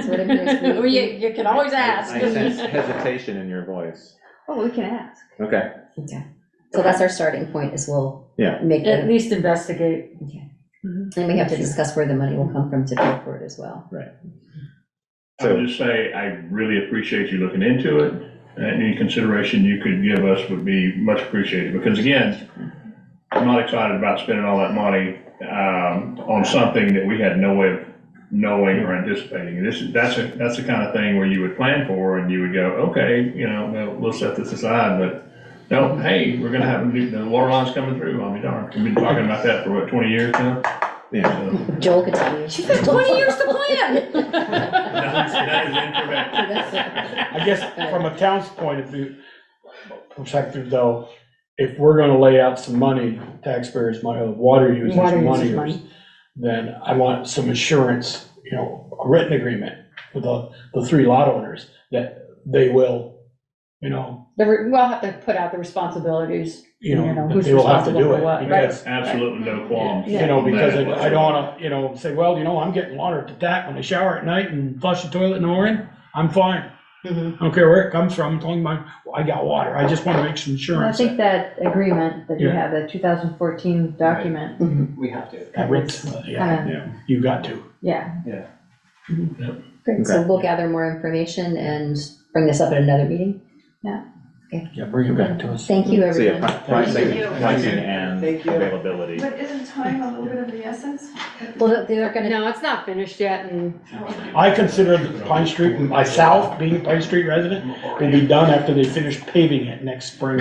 Well, you can always ask. I sense hesitation in your voice. Oh, we can ask. Okay. Okay. So that's our starting point, is we'll Yeah. make At it, least investigate. and we have to discuss where the money will come from to pay for it as well. Right. I would just say, I really appreciate you looking into it. Any consideration you could give us would be much appreciated, because again, I'm not excited about spending all that money, on something that we had no way of knowing or anticipating. That's the kind of thing where you would plan for and you would go, okay, we'll set this aside, but no, hey, we're gonna have the water lines coming through, I'll be darned. We've been talking about that for what, 20 years now? Yeah. Joel could tell you. She's got 20 years to plan. That is incorrect. I guess from a town's point of view, perspective though, if we're gonna lay out some money, taxpayers' money, water users' money, then I want some assurance, a written agreement with the 3 lot owners that they will, We'll have to put out the responsibilities, that who's they will have to responsible do for it. what, Because, Absolutely no qualms. because I don't wanna, say, well, I'm getting water at the tap when I shower at night and flush the toilet in the morning, I'm fine. I don't care where it comes from, as long as I got water, I just wanna make some I insurance. think that agreement that you Yeah. have, the 2014 document, We have to. That Rick's, you got to. yeah. Great, so we'll gather more information and bring this up at another meeting. Yeah, bring it back to us. Thank you, So yeah, everyone. pricing, Thank you. pricing and Thank you. availability. But isn't time a little bit of the essence? Well, they're gonna, No, it's not finished yet, and I consider the Pine Street, myself, being a Pine Street resident, will be done after they finish paving it next spring.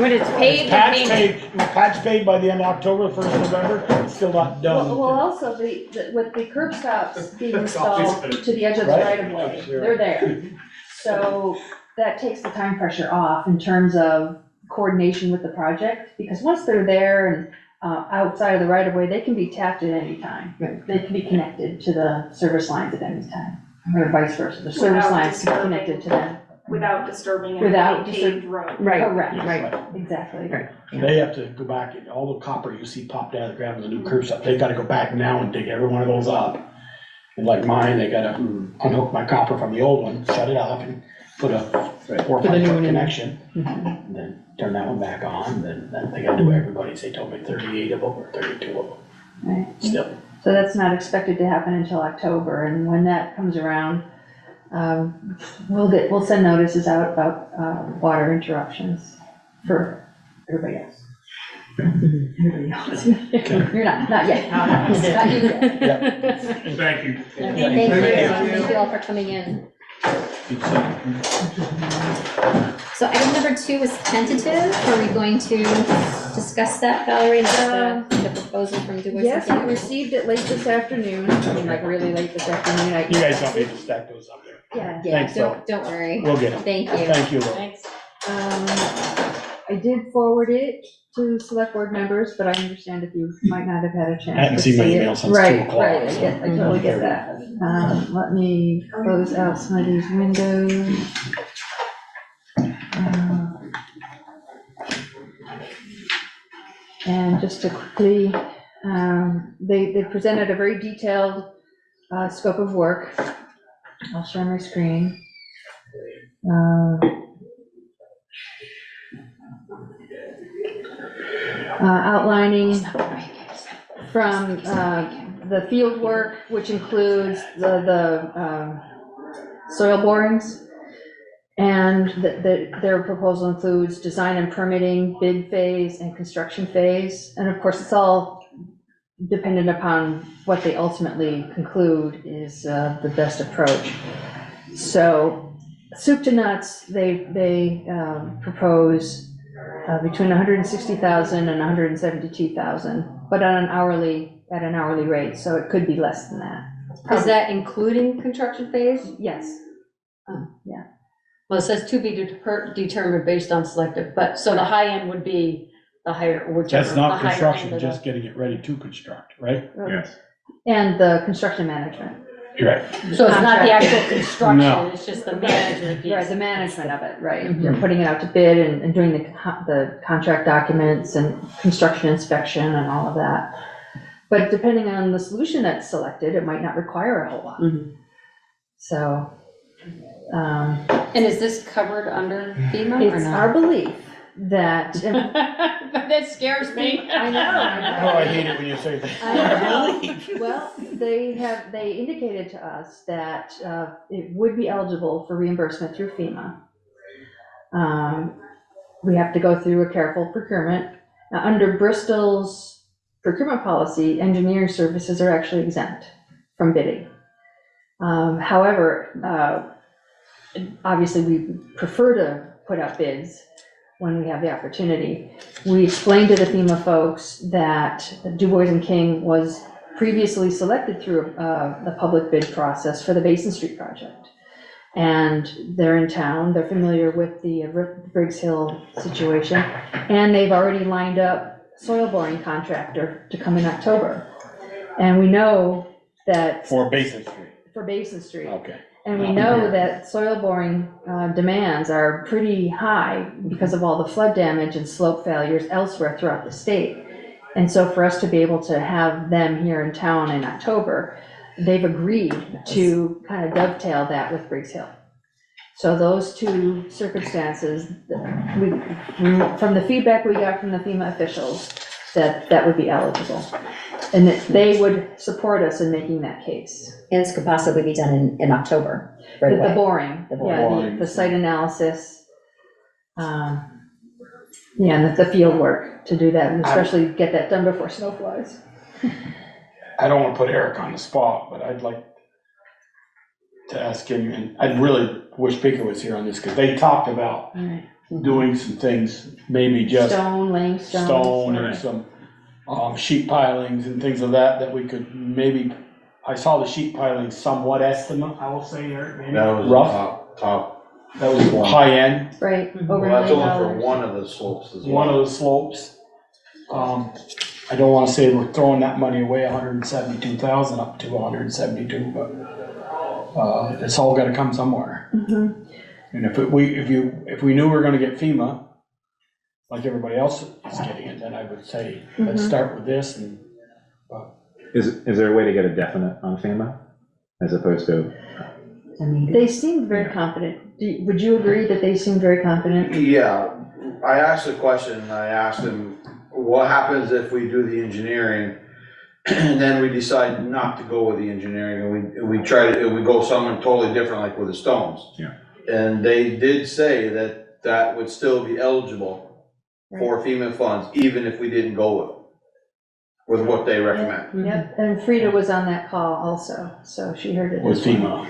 when it's paid, Patch paid by the end of October, 1st November, it's still not done. Well, also, with the curb stops being installed to the edge of the right of way, they're there. So that takes the time pressure off in terms of coordination with the project, because once they're there and outside of the right of way, they can be tapped at any time. They can be connected to the service lines at any time, or vice versa. The service lines can be connected to them. Without disturbing Without a paved road. Correct, exactly. They have to go back, and all the copper you see popped out of the ground with the new curb stop, they gotta go back now and dig every one of those up. And like mine, they gotta unhook my copper from the old one, shut it off, and put a 4 or 5 foot connection. And then turn that one back on, then they gotta do everybody's, they told me 38 of them or 32 of them. Right. Still. So that's not expected to happen until October, and when that comes around, we'll send notices out about water interruptions for everybody else. Everybody else. You're not yet. Not you yet. Thank you. Thank you all for coming in. So item number 2 is tentative. Are we going to discuss that, Valerie, the proposal from Du Bois? Yes, I received it late this afternoon, like really late this afternoon. You guys don't need to stack those up there. Yeah. Thanks, don't worry. We'll get them. Thank you. Thank you, Laura. Thanks. I did forward it to select board members, but I understand if you might not have had a chance. I haven't to seen my see it. email since 2 Right, o'clock. right, I totally get that. Let me close out some of these windows. And just to quickly, they presented a very detailed scope of work. I'll share my screen. Outlining from the field work, which includes the soil borings. And their proposal includes design and permitting, bid phase, and construction phase. And of course, it's all dependent upon what they ultimately conclude is the best approach. So soup to nuts, they propose between 160,000 and 172,000, but at an hourly rate, so it could be less than that. is that including construction phase? Yes. Yeah. Well, it says to be determined based on selective, but, so the high end would be the higher, whichever. That's not the higher construction, end of the- just getting it ready to construct, right? Yes. And the construction management. You're right. So it's not the actual No. construction, it's just the management piece. Right, the management of it, right. Mhm. They're putting it out to bid and doing the contract documents and construction inspection and all of that. But depending on the solution that's selected, it might not require a whole lot. So. And is this covered under FEMA or It's not? our belief that. But that scares me. I know. Oh, I hate it when you say that. I know. Well, they indicated to us that it would be eligible for reimbursement through FEMA. we have to go through a careful procurement. Now, under Bristol's procurement policy, engineering services are actually exempt from bidding. However, obviously, we prefer to put out bids when we have the opportunity. We explained to the FEMA folks that Du Bois and King was previously selected through the public bid process for the Basin Street project. And they're in town, they're familiar with the Briggs Hill situation, and they've already lined up soil boring contractor to come in October. And we know that. For Basin Street. For Basin Street. Okay. And we know that soil boring demands are pretty high because of all the flood damage and slope failures elsewhere throughout the state. And so for us to be able to have them here in town in October, they've agreed to kind of dovetail that with Briggs Hill. So those two circumstances, from the feedback we got from the FEMA officials, that would be eligible. And that they would support us in making that case. And this could possibly be done in October, right away. The boring, The boring. yeah, the site analysis, and the field work to do that, and especially get that done before snow flies. I don't want to put Eric on the spot, but I'd like to ask him, and I really wish Baker was here on this, because they talked about doing some things, maybe just laying stone and some sheet pilings and things of that we could maybe, I saw the sheet pilings somewhat estimate, I will say, Eric, maybe That was rough. top. That was high end. Right. Well, that's only for one of the slopes as well. One of the slopes. I don't want to say we're throwing that money away, 172,000 up to 172, but it's all got to come somewhere. Mm-hmm. And if we knew we were going to get FEMA, like everybody else is getting it, then I would say let's start with this. And Is there a way to get a definite on FEMA as opposed to? They seemed very confident. Would you agree that they seemed very confident? Yeah, I asked a question, I asked him, what happens if we do the engineering and then we decide not to go with the engineering and we go somewhere totally different, like with the stones? Yeah. And they did say that would still be eligible for FEMA funds, even if we didn't go with what they recommend. Yep, and Frida was on that call also, so she heard it. With FEMA.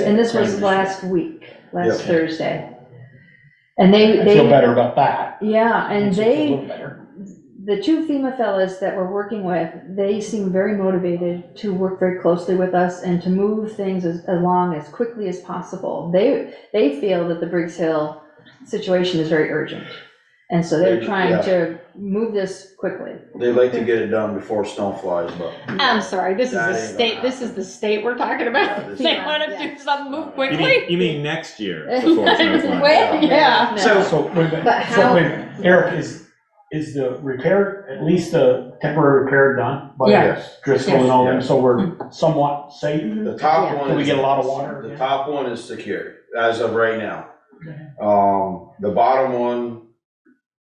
And this was last week, last Thursday. And they feel better about that. Yeah, and Feel a little better. the two FEMA fellas that we're working with, they seem very motivated to work very closely with us and to move things along as quickly as possible. They feel that the Briggs Hill situation is very urgent. And so they're trying to move this quickly. They'd like to get it done before snow flies, but. I'm sorry, this is the state we're talking about. They want to do something, move quickly. You mean next year before it snows? Yeah. So wait a minute. Eric, is the repair, at least the temporary repair done? Yes. Driscoll and all them, so we're somewhat safe? The top one. Can we get a lot of water? The top one is secured, as of right now. The bottom one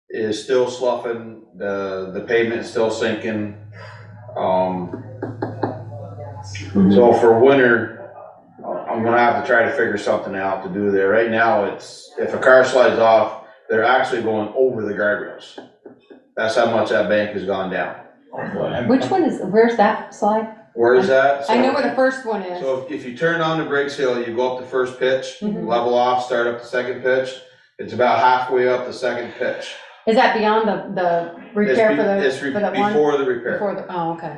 is still sloughing, the pavement's still sinking. So for winter, I'm gonna have to try to figure something out to do there. Right now, it's, if a car slides off, they're actually going over the guardrails. That's how much that bank has gone down. Which one is, where's that slide? Where is that? I know where the first one is. So if you turn on the Briggs Hill, you go up the first pitch, level off, start up the second pitch. It's about halfway up the second pitch. Is that beyond the repair for the one? Before the repair. Oh, okay.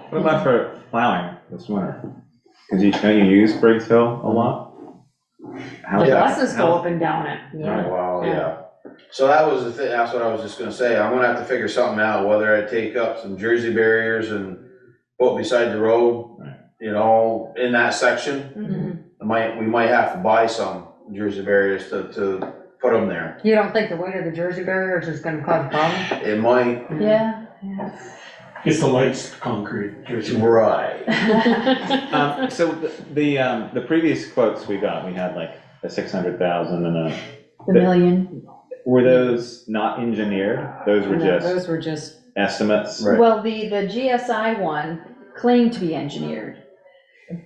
What about for plowing this winter? Because you use Briggs Hill a lot? The buses go up and down it. Well, yeah. So that was the thing, that's what I was just gonna say. I'm gonna have to figure something out, whether I take up some Jersey barriers and put beside the road, you know, in that section. We might have to buy some Jersey barriers to put them there. You don't think the weight of the Jersey barriers is gonna cause a problem? It might. Yeah. It's the lights concrete. Jersey. Right. So the previous quotes we got, we had like a 600,000 and the million. Were those not engineered? Those were just estimates. Right. Well, the GSI one claimed to be engineered,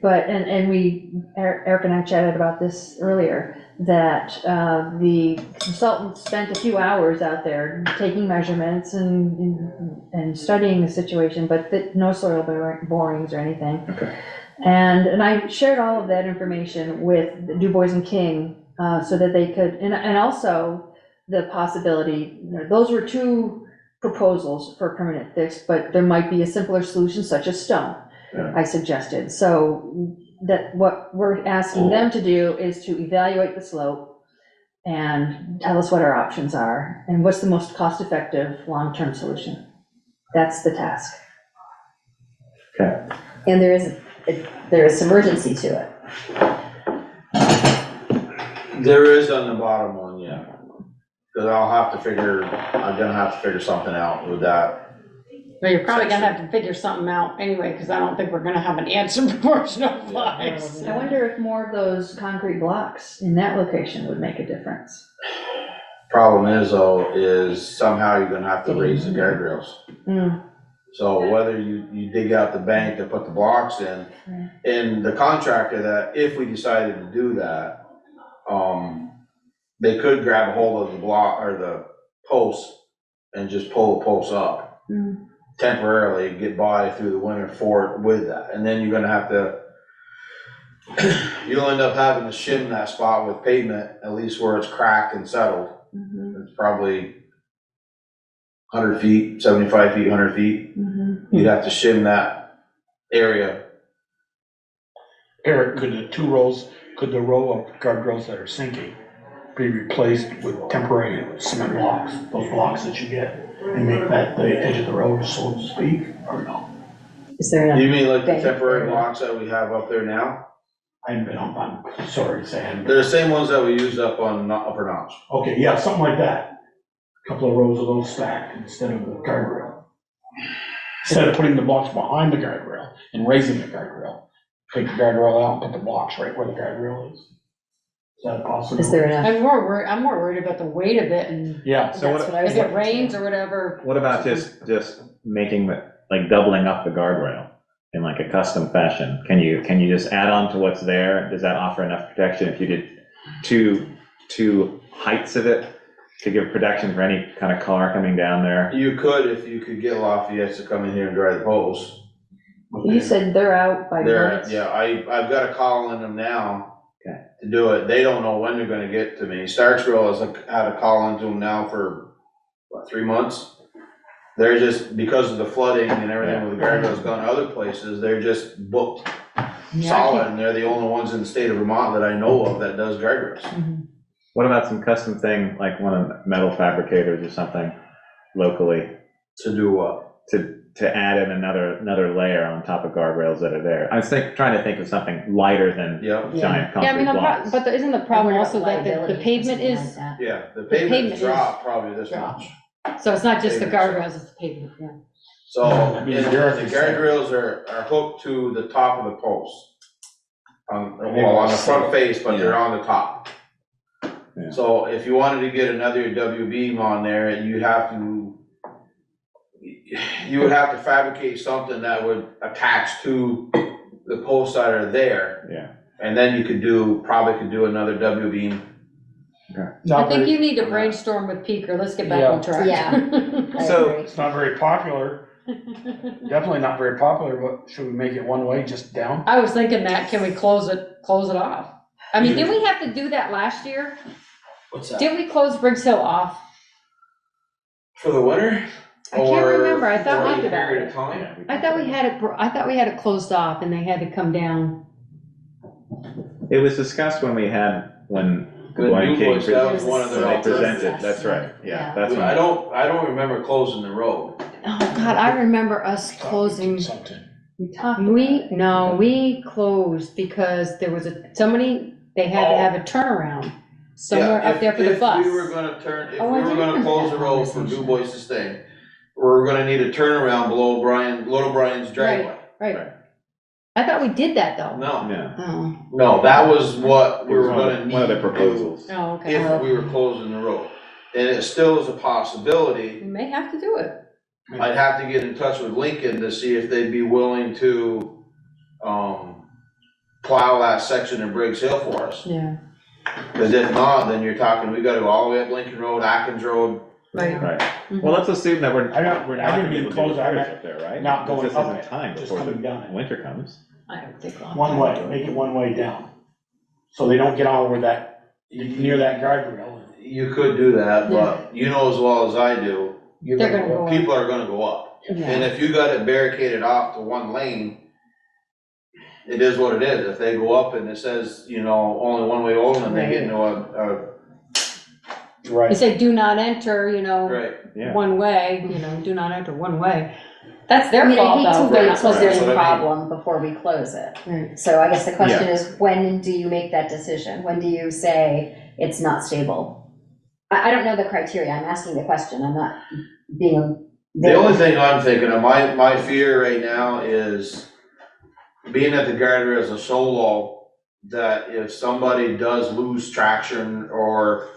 but and we Eric and I chatted about this earlier. that the consultant spent a few hours out there taking measurements and studying the situation, but that no soil borings or anything. Okay. And I shared all of that information with Du Bois and King, so that they could, and also the possibility, those were two proposals for a permanent fix, but there might be a simpler solution such as stone, I suggested. So that what we're asking them to do is to evaluate the slope and tell us what our options are and what's the most cost-effective long-term solution. That's the task. Okay. And there is some urgency to it. There is on the bottom one, yeah. Cause I'm gonna have to figure something out with that. Well, you're probably gonna have to figure something out anyway, because I don't think we're gonna have an answer before snow flies. I wonder if more of those concrete blocks in that location would make a difference. Problem is though, is somehow you're gonna have to raise the guardrails. Mm. So whether you dig out the bank to put the blocks in, and the contractor that, if we decided to do that, they could grab a hold of the block or the posts and just pull the posts up temporarily and get by through the winter with that. And then you're gonna have to, you'll end up having to shim that spot with pavement, at least where it's cracked and settled. It's probably 100 feet, 75 feet, 100 feet. You'd have to shim that area. Eric, could the row of guardrails that are sinking be replaced with temporary cement blocks, those blocks that you get, and make that the edge of the road, so to speak, or no? Is there enough? You mean like the bank? temporary blocks that we have up there now? I haven't been up, I'm sorry to say. They're the same ones that we used up on Upper Notch. Okay, yeah, something like that. Couple of rows of those stacked instead of the guardrail. Instead of putting the blocks behind the guardrail and raising the guardrail, take the guardrail out and put the blocks right where the guardrail is. Is that possible? Is there enough? I'm more worried about the weight of it and Yeah. So That's what I was if it looking rains or whatever. What about just making like doubling up the guardrail in like a custom fashion? Can you just add on to what's there? Does that offer enough protection if you did two heights of it to give protection for any kind of car coming down there? You could, if you could get Lafayette to come in here and dry the posts. You said they're out by months? Yeah, I've got a call in them now. Okay. To do it. They don't know when they're gonna get to me. Starksville has had a call into them now for, what, 3 months? They're just, because of the flooding and everything with the guardrails gone to other places, they're just booked solid, and they're the only ones in the state of Vermont that I know of that does guardrails. What about some custom thing, like one of the metal fabricators or something locally? To do what? To add in another layer on top of guardrails that are there. I was trying to think of something lighter than giant Yeah, I concrete mean, blocks. but isn't the problem also that the Liability or pavement something is, like that. Yeah, the pavement pavement is dropped probably this much. so it's not just the Pavement. guardrails, it's the pavement, yeah. So, and the guardrails are hooked to the top of the post. On the front face, but they're on the top. Yeah. So if you wanted to get another W beam on there, you would have to fabricate something that would attach to the posts that are there. Yeah. And then you probably could do another W beam. I think you need to brainstorm with Peaker, let's get back on track. Yeah. So It's not very popular, definitely not very popular, but should we make it one way, just down? I was thinking that, can we close it off? I mean, didn't we have to do that last year? What's that? Didn't we close Briggs Hill off? For the winter? I can't remember, I thought Or we a period of time? I thought we had it closed off and they had to come down. it was discussed when The Dwight new King boys, that was one of when their they alternatives. presented, that's right, yeah, that's I when. don't remember closing the road. Oh, God, I remember us closing. Something. We closed because there was they had to have a turnaround somewhere Yeah, up there for the bus. If we were gonna Oh, I do close remember the that road for Du Bois's thing, we're gonna need a turnaround below Little Brian's driveway. Right. I thought we did that though. No, Oh, no, that was what we It was were one gonna of need one of the to do proposals. oh, okay. if we were closing the road. And it still is a possibility. We may have to do it. I'd have to get in touch with Lincoln to see if they'd be willing to, plow that section in Briggs Hill for us. Yeah. Cause if not, then you're talking, we gotta go all the way up Lincoln Road, Atkins Road. Right. Right. Well, let's assume that we're I don't- not I gonna didn't be mean able to do close, the I repairs meant up there, right? not Because going this up isn't it, time just before coming the down it. winter comes. I don't think. One way, make it one way down. So they don't get on where that, near that guardrail. You could do that, but you know as well as I do, They're gonna go up. people are gonna go up. And if you got it barricaded off to one lane, it is what it is. If they go up and it says, you know, only one way over, and they get into a, You say do not enter, you know, right, Yeah. one way, you know, do not enter one way. That's their I mean, fault I hate though. to They're wait not till supposed there's to. a problem before we close it. Right. So I guess the question Yeah. is, when do you make that decision? When do you say it's not stable? I don't know the criteria, I'm asking the question, I'm not being. the only thing I'm thinking of, my fear right now is being that the guardrails are so low that if somebody does lose traction or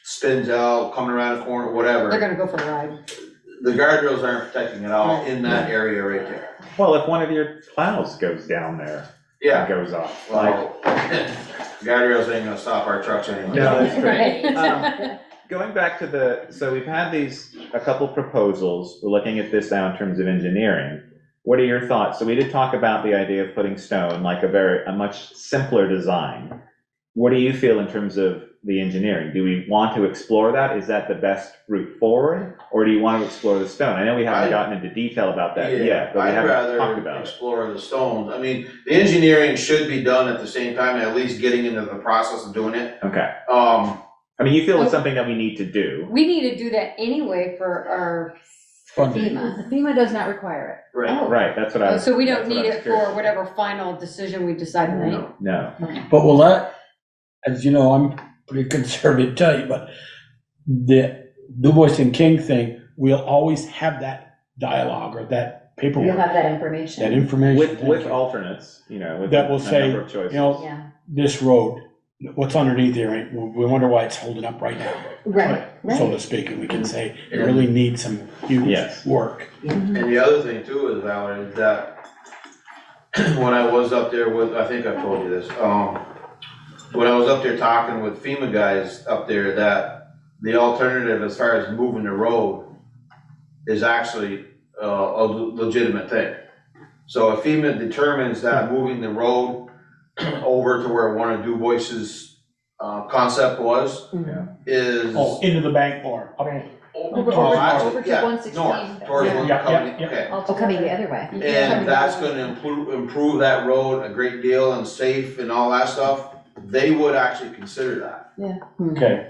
spins out, coming around a corner, whatever, They're gonna go for a ride. the guardrails aren't protecting it all in that area right there. Well, if one of your plows goes down there, Yeah, it goes off. well, guardrails ain't gonna stop our trucks anyway. No, that's Right. great. Going back to so we've had a couple proposals, we're looking at this now in terms of engineering. What are your thoughts? So we did talk about the idea of putting stone, like a much simpler design. What do you feel in terms of the engineering? Do we want to explore that? Is that the best route forward? Or do you want to explore the stone? I know we haven't gotten into detail about that yet, but we I'd haven't talked rather about it. explore the stones. I mean, the engineering should be done at the same time, at least getting into the process of doing it. Okay. I mean, you feel it's something that we need to do. We need to do that anyway for our Funding. FEMA does not require it. Right. Right, that's what I was. So we don't that's what need I was it curious for whatever final decision we decide to make. No. But will that, as you know, I'm pretty conservative, tell you, but the Du Bois and King thing, we'll always have that dialogue or that You'll paperwork, have that information. that information. With thank you, alternates, you know, with That will a say, number of choices. you know, Yeah, this road, what's underneath there, right? We wonder why it's holding up right now, right, so right. to speak, and we can say it really needs some huge Yes. work. And the other thing too is, Valerie, is that when I was up there with, I think I've told you this, when I was up there talking with FEMA guys up there, that the alternative as far as moving the road is actually a legitimate thing. So if FEMA determines that moving the road over to where one of Du Bois's concept was, is. Oh, into the bank or up. Right. Over to Yeah, 116. north, towards Yeah, one yeah, coming, yeah. okay. Oh, coming the other way. And that's gonna improve that road a great deal and safe and all that stuff. They would actually consider that. Okay.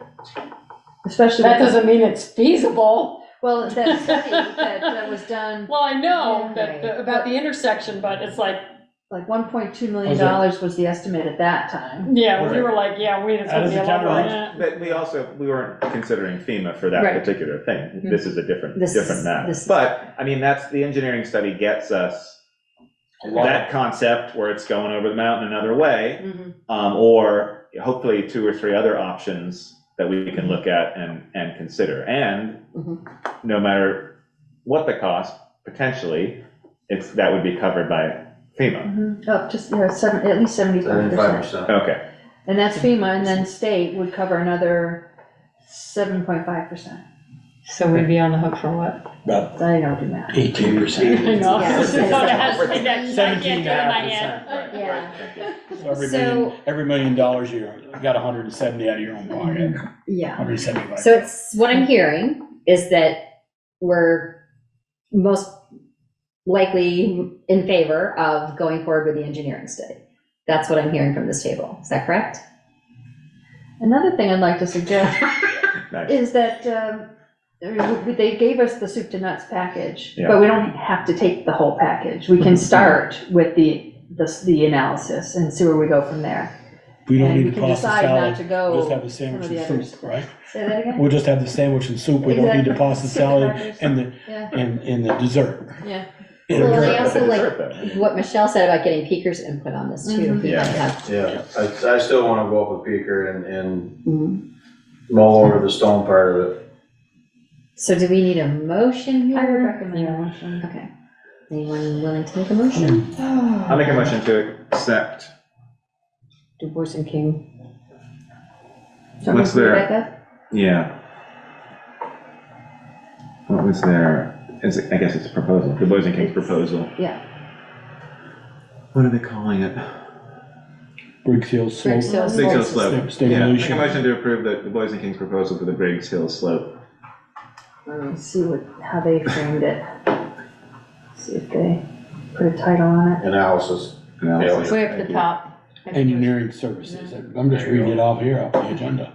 Especially. That with- doesn't mean it's feasible. Well, that study that was done, Well, I know Yeah. that, about the intersection, but it's like, like $1.2 million was the estimate at that time. yeah, we were like, yeah, it's How gonna does be a the lot more town than that. But we weren't considering FEMA for that Right. particular thing. This is a different This is- matter. this is- But, I mean, that's, the engineering study gets us that concept where it's going over the mountain another way, or hopefully 2 or 3 other options that we can look at and consider. And no matter what the cost, potentially, that would be covered by FEMA. Up to, at least 75%. 75%. Okay. And that's FEMA, and then state would cover another 7.5%. So we'd be on the hook for what? About I don't do math. 18%. I know. Yeah. So it has to be that- I can't do it in my 17.5%. head. Yeah. So every $1 million you got 170 out of your own pocket, Yeah. 175. So it's, what I'm hearing is that we're most likely in favor of going forward with the engineering study. That's what I'm hearing from this table. Is that correct? Another thing I'd like to suggest Nice. is that they gave us the soup to nuts package, Yeah. but we don't have to take the whole package. We can start with the analysis and see where we go from there. We don't and need we to can toss the decide not salad, to go we'll just have the some sandwich of the and others. soup, right? Say that again? We'll just have the sandwich and soup, we don't need to Exactly. toss the Skip the salad crackers. and the, Yeah. and the dessert. Yeah. Well, and I Dessert, also like though. what Michelle said about getting Peaker's input on this too. He Yeah. might have- Yeah, I still wanna go up with Peaker and Mhm. mull over the stone part of it. So do we need a motion here? I would recommend a motion. Okay. Anyone willing to make a motion? I'll make a motion to accept Du Bois and King. So What's move there? Rebecca? Yeah. What was there? I guess it's a proposal, the Boys and Kings proposal. Yeah. What are they calling it? Briggs Hill Slope. Briggs Hill Briggs Hill Slope. Yeah, make a Stimulation. motion to approve the Boys and Kings proposal for the Briggs Hill Slope. Let's see how they framed it. See if they put a title on it. Analysis. Analysis. Way up the top. Engineering services. I'm just reading it off here, off the agenda.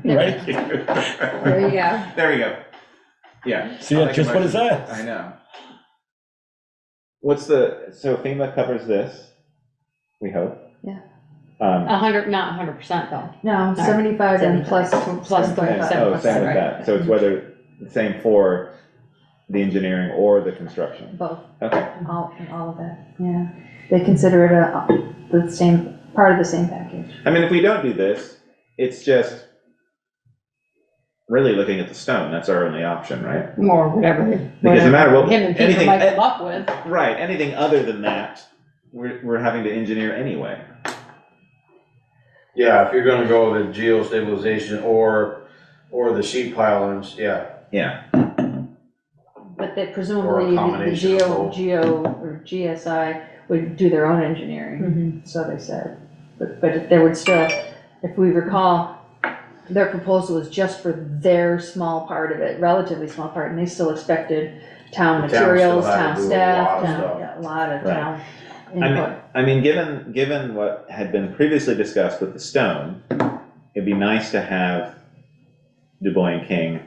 Right? Thank you. There you go. There we go. Yeah. See, I'll that's make a just what it motion. says. I know. So FEMA covers this, we hope. Yeah. 100, not 100% though. No, 75 and plus 25. 27%. Oh, same with right? that. So it's whether, same for the engineering or the construction. Both, Okay. all of that, yeah. They consider it the same, part of the same package. I mean, if we don't do this, it's just really looking at the stone. That's our only option, right? Or whatever. Because no matter what, Him and Peter anything, might come up with. right, anything other than that, we're having to engineer anyway. Yeah, if you're gonna go with geostabilization or the sheet pilings, yeah. Yeah. But that Or a presumably the combination of both. Geo or GSI would do their own engineering, Mm-hmm. so they said. But if there would still, if we recall, their proposal was just for their small part of it, relatively small part, and they still expected town The town still materials, had to town do a staff, lot of town, stuff. yeah, a lot of Right. town input. I mean, given what had been previously discussed with the stone, it'd be nice to have Du Bois and King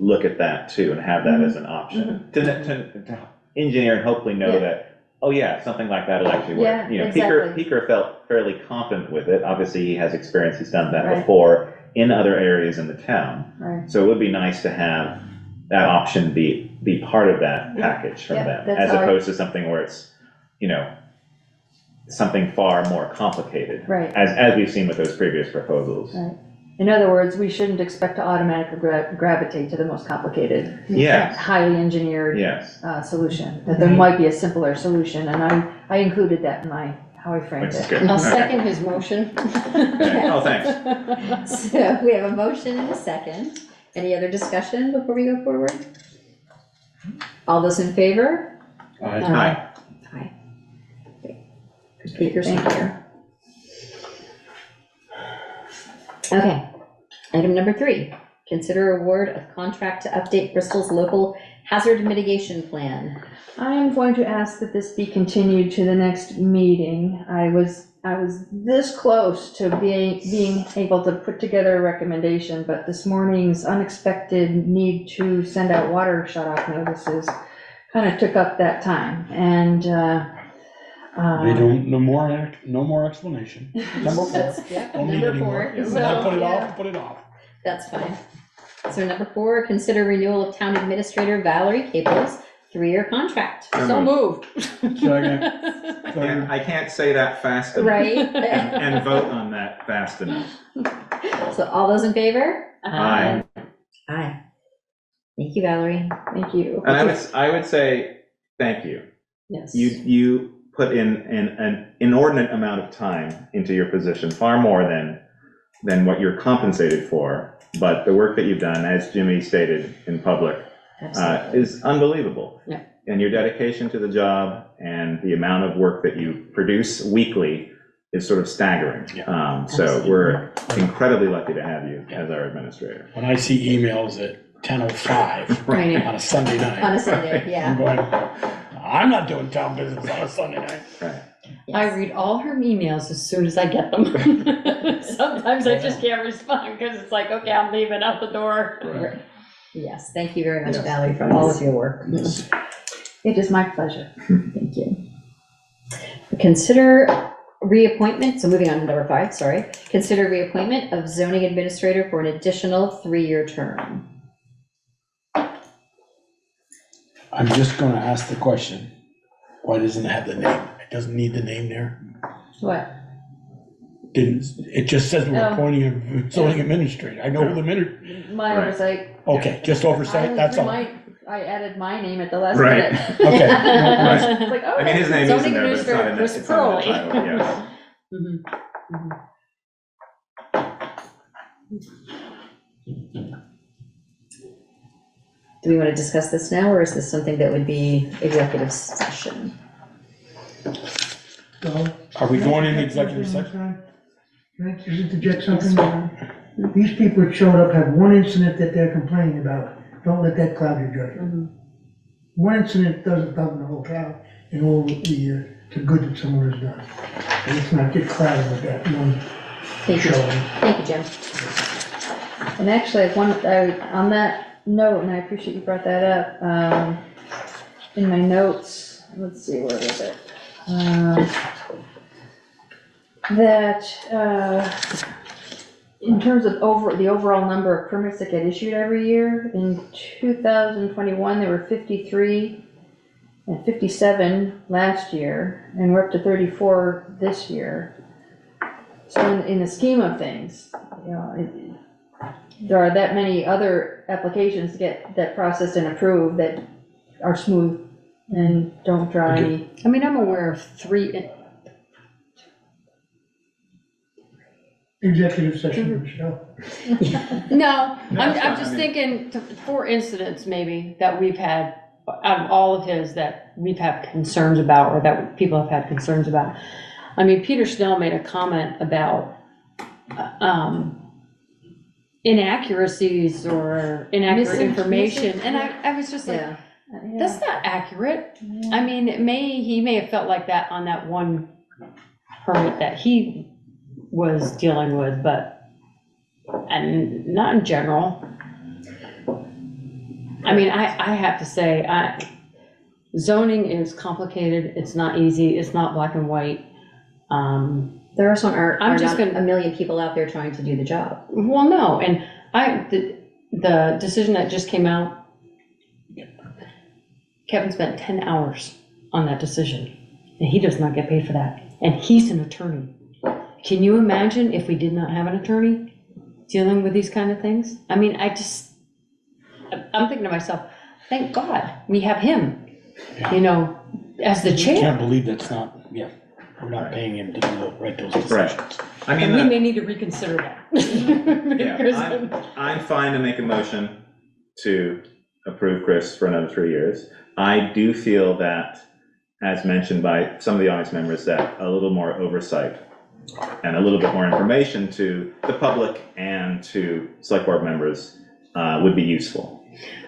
look at that too and have that as an option. To engineer and hopefully know Yeah. that, oh yeah, something like that'll actually work. Yeah, You know, exactly. Peker felt fairly confident with it. Obviously, he has experience, he's done that Right. before in other areas in the town. Right. So it would be nice to have that option be part of that Yeah. package from Yeah, them, that's as how I- opposed to something where it's, something far more complicated. Right. As we've seen with those previous proposals. Right. In other words, we shouldn't expect to automatically gravitate to the most complicated, Yes. highly engineered Yes. solution. That there might be a simpler solution, and I included that in how I framed Which is it. good. I'll Okay. second his motion. Okay. Oh, thanks. So we have a motion and a second. Any other discussion before we go forward? All those in favor? Aye. Aye. Speakers Thank here. Okay, item number 3, consider award of contract to update Bristol's local hazard mitigation plan. I am going to ask that this be continued to the next meeting. I was this close to being able to put together a recommendation, but this morning's unexpected need to send out water shut-off notices kind of took up that time, and, They don't, no more explanation. Number 4. That's, yeah, Don't need number any more. 4. If we So, wanna put it yeah, off, put it off. that's fine. So number 4, consider renewal of town administrator Valerie Capel's 3-year contract. So moved. Second. I can't say that fast enough. Right? And vote on that fast enough. So all those in favor? Aye. Aye. Thank you, Valerie. thank you. And I would say, thank you. Yes. You put in an inordinate amount of time into your position, far more than what you're compensated for. But the work that you've done, as Jimmy stated in public, is unbelievable. Yeah. And your dedication to the job and the amount of work that you produce weekly is sort of staggering. So we're incredibly lucky to have you as our administrator. When I see emails at 10:05 Right. on a Sunday night. On a Sunday, I'm yeah. going, I'm not doing town business on a Sunday night. Right. I read all her emails as soon as I get them. Sometimes I just can't respond because it's like, okay, I'm leaving out the door. Right. Yes, thank you very much, Valerie, for all of your work. It is my pleasure. Thank you. Consider reappointment, so moving on to number 5, sorry. Consider reappointment of zoning administrator for an additional 3-year term. I'm just gonna ask the question, why doesn't it have the name? It doesn't need the name there. What? It just says we're Oh. appointing a zoning administrator. I know who the administrator. My Right. oversight. Okay, just oversight, that's all. I added my name at the last Right. minute. Okay. It's like, oh, I mean, his name zoning isn't there, but it's not in the, administrator it's not in the Chris title, yes. Do we want to discuss this now, or is this something that would be executive session? So, Are we going into executive session? Can I just interject something? These people that showed up have one incident that they're complaining about. Don't let that cloud your judgment. One incident doesn't cover the whole town and all the good that someone has done. And let's not get clouded with that one Thank you, showing. thank you, Jim. And actually, on that note, and I appreciate you brought that up, in my notes, let's see, where is it? In terms of the overall number of permits that get issued every year, in 2021, there were 53 and 57 last year, and we're up to 34 this year. So in the scheme of things, you know, there are that many other applications that get processed and approved that are smooth and don't draw any. I mean, I'm aware of 3, Executive session, Michelle. no, No, I'm it's fine. just thinking 4 incidents maybe that we've had, out of all of his, that we've had concerns about, or that people have had concerns about. I mean, Peter Schnell made a comment about inaccuracies or inaccurate information, and I was just like, that's not accurate. I mean, he may have felt like that on that one permit that he was dealing with, and not in general. I mean, I have to say, zoning is complicated, it's not easy, it's not black and white. There also are I'm just not gonna- a million people out there trying to do the job. Well, no, and the decision that just came out, Kevin spent 10 hours on that decision, and he does not get paid for that, and he's an attorney. Can you imagine if we did not have an attorney dealing with these kind of things? I mean, I'm thinking to myself, thank God we have him, you know, as the I chair. can't believe that's not, we're not paying him to write those decisions. I mean, And we may need to reconsider that. yeah, I'm fine to make a motion to approve Chris for another 3 years. I do feel that, as mentioned by some of the audience members, that a little more oversight and a little bit more information to the public and to select board members would be useful.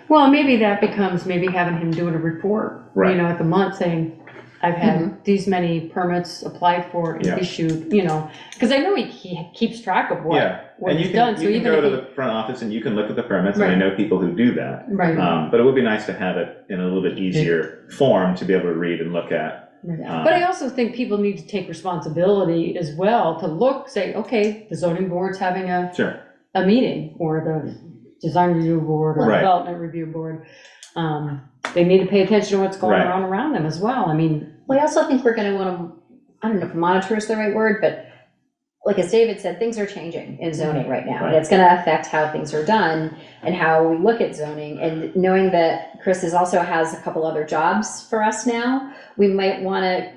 Well, maybe that becomes having him doing a report, Right. you know, at the month saying, I've had these many permits applied for and Yeah. issued, you know, because I know he keeps track of what And you he's done, so can even go if to he. the front office and you can look at the permits, and I Right. know people who do that. Right. But it would be nice to have it in a little bit easier form to be able to read and look at. But I also think people need to take responsibility as well, to say, okay, the zoning board's having a meeting, or the design review board, or Right. development review board. They need to pay attention to what's going Right. on around them as well. I mean, Well, I also think we're gonna wanna, I don't know if monitor is the right word, but like as David said, things are changing in zoning right now. And it's gonna affect how things are done and how we look at zoning. And knowing that Chris also has a couple other jobs for us now, we might wanna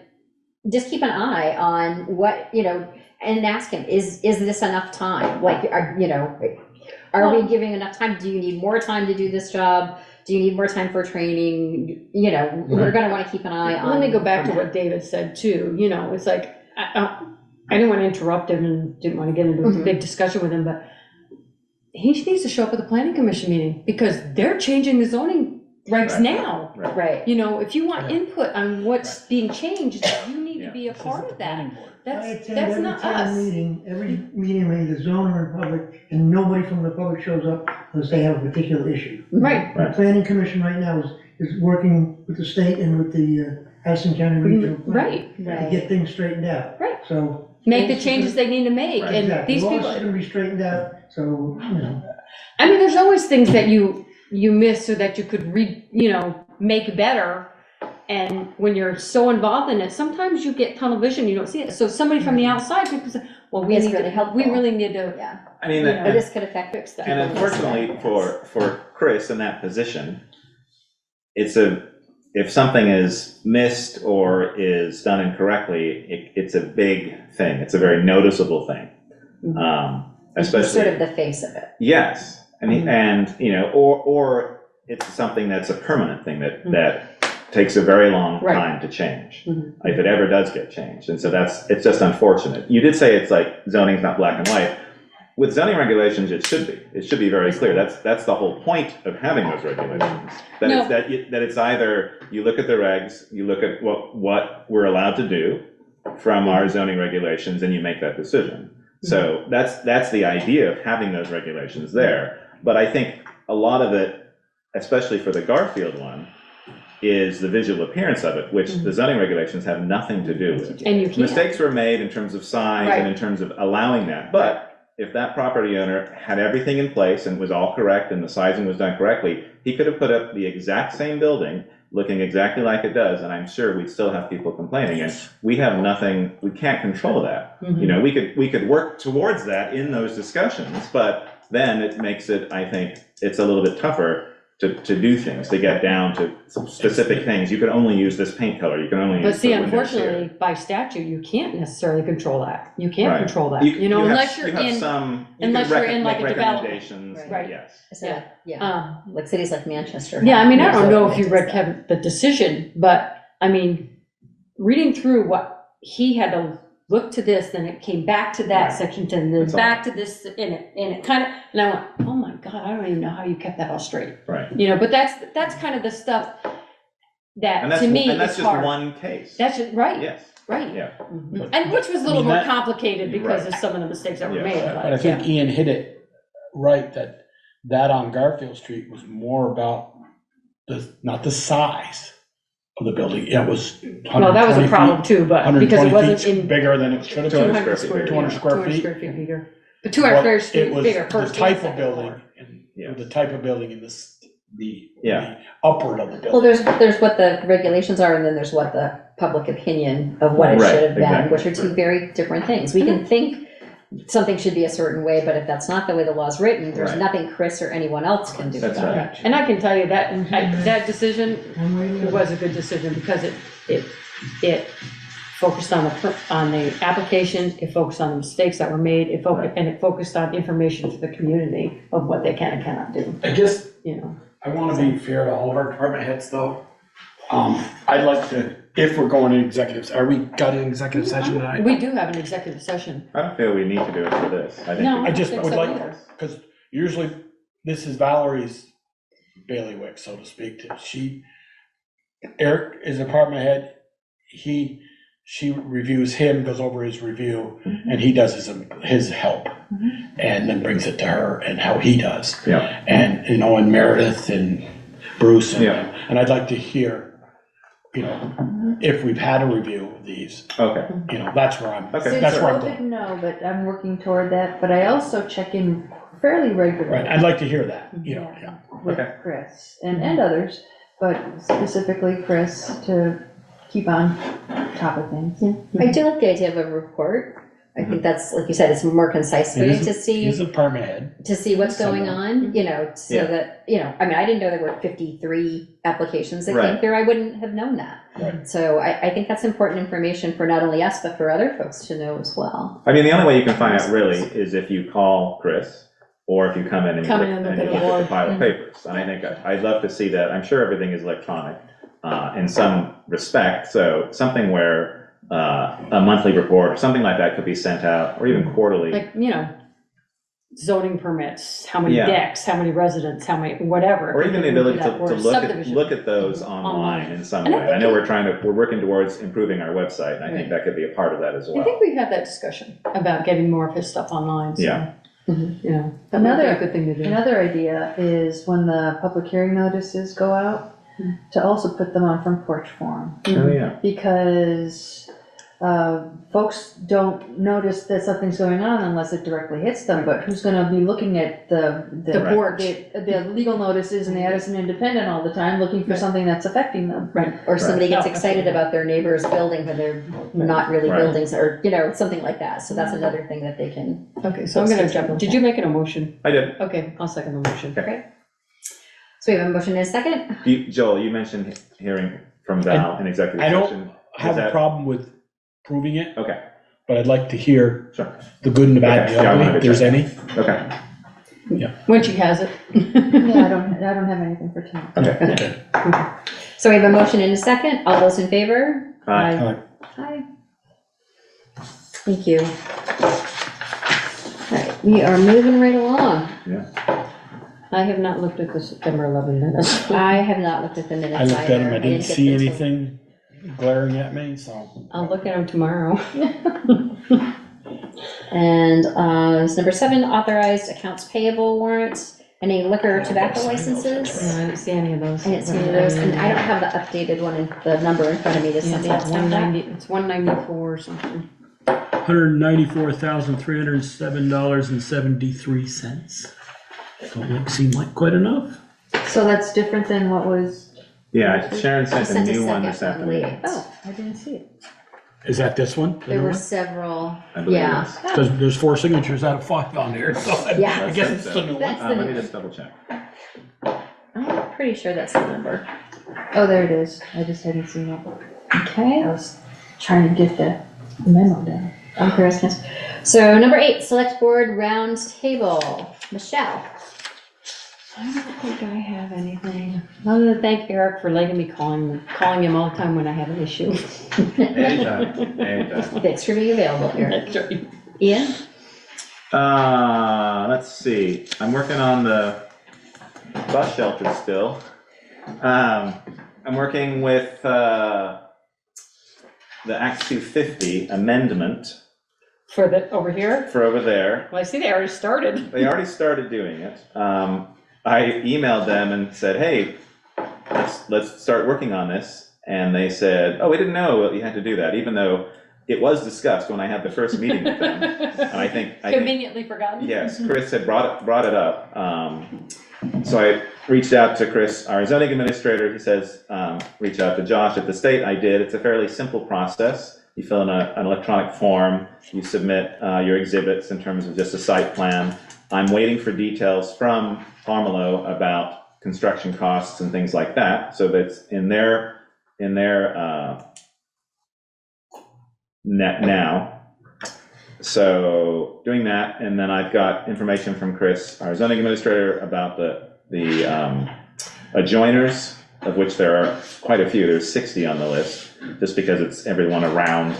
just keep an eye on what, you know, and ask him, is this enough time? Like, are we giving enough time? Do you need more time to do this job? Do you need more time for training? You know, we're gonna wanna keep an eye on. let me go back to on what David said too, you know, it's like, I didn't want to interrupt him and didn't want to get into a big discussion with him, but he needs to show up at the planning commission meeting, because they're changing the zoning regs now. Right. You know, if you want input on what's being changed, you need to be a part of that. I That's attend not every us. every meeting with the zoner and public, and nobody from the public shows up unless they have a particular issue. Right. The planning commission right now is working with the state and with the Addison County Regional Plan Right. to get things straightened out. Right. So. Make the changes they need to make, and Exactly. these Laws people. are gonna be straightened out, so, you know. I mean, there's always things that you miss so that you could make better. And when you're so involved in it, sometimes you get tunnel vision, you don't see it. So somebody from the outside could say, well, we It's need really to, helpful. we really need to. Yeah. I mean, Or this could affect fix that. And unfortunately for Chris in that position, if something is missed or is done incorrectly, it's a big thing. It's a very noticeable thing. It's sort especially, of the face of it. yes. And, you know, or it's something that's a permanent thing that takes a very long Right. time to change, if it ever does get changed. And so it's just unfortunate. You did say it's like zoning's not black and white. With zoning regulations, it should be. It should be very clear. That's the whole point of having those regulations. That it's either you look at the regs, you look at what we're allowed to do from our zoning regulations, and you make that decision. So that's the idea of having those regulations there. But I think a lot of it, especially for the Garfield one, is the visual appearance of it, which the zoning regulations have nothing to do with. And you can't. Mistakes were made in terms of size Right. and in terms of allowing that. But if that property owner had everything in place and was all correct and the sizing was done correctly, he could have put up the exact same building looking exactly like it does, and I'm sure we'd still have people complaining. And we have nothing, we can't control that. You know, we could work towards that in those discussions, but then it makes it, I think, it's a little bit tougher to do things, to get down to some specific things. You can only use this paint color, you can only use But see, the windows here. unfortunately, by statute, you can't necessarily control that. You can't Right. control that, You have- unless you're you have in, some, you unless can you're in like a make development. recommendations, Right. yes. So, like cities like Manchester. Yeah, I mean, I have don't know if you regulations read that- Kevin, the decision, but I mean, reading through what he had to look to this, then it came back to that section, and then That's all. back to this, and it kind of, and I went, oh my God, I don't even know how you kept that all straight. Right. You know, but that's kind of the stuff And that, that's, to me, and that's is just hard. one case. That's just, right, Yes, right. yeah. And which was a little I mean, more that- complicated because Right. of some of the mistakes that were Yeah. made, But I like, think yeah. Ian hit it right, that on Garfield Street was more about not the size of the building. It was 120 Well, that was a feet- problem too, but because it 120 wasn't feet in bigger than it should have 200 been. square feet bigger. 200 square 200 feet. square feet bigger. But 200 square feet It was bigger, the first type and of second building, floor. and the type of building in the Yeah. upward of the Well, building. there's what the regulations are, and then there's what the public opinion of what it Right, should have been, exactly. which are two very different things. We can think something should be a certain way, but if that's not the way the law's written, there's Right. nothing Chris or anyone else can do That's about it. right. And I can tell you that, that decision, it was a good decision because it focused on the application, it focused on the mistakes that were made, and it focused on information to the community of what they can and cannot do, I guess you know. I want to be fair to all of our department heads, though. I'd like to, if we're going to executives, are we got an executive session tonight? We do have an executive session. I don't feel we need to do it for this. I think No, we- I just think would so like, either. because usually this is Valerie's bailiwick, so to speak. Eric is department head, she reviews him, goes over his review, and he does his help, and then brings it to her and how he does. Yeah. And, and Meredith and Bruce, Yeah. and I'd like to hear, if we've had a review of these, Okay. that's where I'm, Okay. that's where I'm So going. COVID, no, but I'm working toward that, but I also check in fairly regularly. Right, I'd like to hear that, yeah. With Okay. Chris and others, but specifically Chris to keep on top of things. I do like the idea of a report. I think that's, like you said, it's more concise for you to see. He's a department head. To see what's going on, so Yeah. that, I mean, I didn't know there were 53 applications that came Right. through. I wouldn't have known that. Right. So I think that's important information for not only us, but for other folks to know as well. I mean, the only way you can find out really is if you call Chris, or if you come in and you Come look in and look and at you the look at board. the pile of papers. And I think I'd love to see that. I'm sure everything is electronic in some respect, so something where a monthly report or something like that could be sent out, or even quarterly. Like, zoning permits, how many Yeah. decks, how many residents, how many, whatever. Or even the ability to Or subdivision. look at those online in some And I way. I think know we're working towards improving our website, and I think that could be a part of that as I well. think we've had that discussion about getting more of his stuff online, so. Yeah. That would be Another- a good thing to do. Another idea is when the public hearing notices go out, to also put them on Front Porch Forum. Oh, yeah. Because folks don't notice that something's going on unless it directly hits them, but who's gonna be looking at the The porch. the legal notices and the Addison Independent all the time, looking for something that's affecting them? Right. Or somebody gets Oh, excited about their neighbor's building when they're not really Right. buildings, or, something like that. So that's another thing that they can. Okay, so I'm gonna jump, did you make it a motion? I did. Okay, I'll second the motion. So we have a motion and a second. Joel, you mentioned hearing from Val in executive I don't session. Is have a that- problem with proving it. Okay. but I'd like to hear Sure. the good and the bad, Okay, the yeah, I'm ugly, gonna if there's check. any. Okay. When she has it. Yeah, I don't have anything for tonight. Okay. So we have a motion and a second. All those in favor? Aye. Aye. Thank you. All right, we are moving right along. I have not looked at the September 11 minutes. I have not looked at the minutes I looked at them, either. I didn't get see them till- anything glaring at me, so. I'll look at them tomorrow. And number 7, authorized accounts payable warrants. Any liquor or tobacco licenses? No, I didn't see any of those. I didn't see any of those, and I don't have the updated one, the number in front of me. Does Yeah, somebody it's else have that? 190, it's 194 or something. $194,307.73. Don't seem like quite enough. So that's different than what was, Yeah, Sharon sent She a sent a new one this second one afternoon. late. oh, I didn't see it. Is that this one? There were several, I believe it yeah. is. Because there's 4 signatures out of 5 on there, so Yeah. I guess it's the new one. That's the Let new me one. just double check. I'm pretty sure that's the number. Oh, there it is. I just hadn't seen it. Okay. I was trying to get the memo down. So number 8, select board round table. Michelle. I don't think I have anything, other than thank Eric for letting me calling him all the time when I have an issue. Anytime, anytime. Thanks for being available, Eric. That's right. Ian? Let's see, I'm working on the bus shelter still. I'm working with, the Act 250 amendment For the, over here? for over there. Well, I see they already started. They already started doing it. I emailed them and said, hey, let's start working on this. And they said, oh, we didn't know you had to do that, even though it was discussed when I had the first meeting with them. And I think Conveniently forgotten. yes, Chris had brought it up. So I reached out to Chris, our zoning administrator. He says, reach out to Josh at the state. I did. It's a fairly simple process. You fill in an electronic form, you submit your exhibits in terms of just a site plan. I'm waiting for details from Armelo about construction costs and things like that, so that's in their net now. So doing that, and then I've got information from Chris, our zoning administrator, about the adjoiners, of which there are quite a few. There's 60 on the list, just because it's everyone around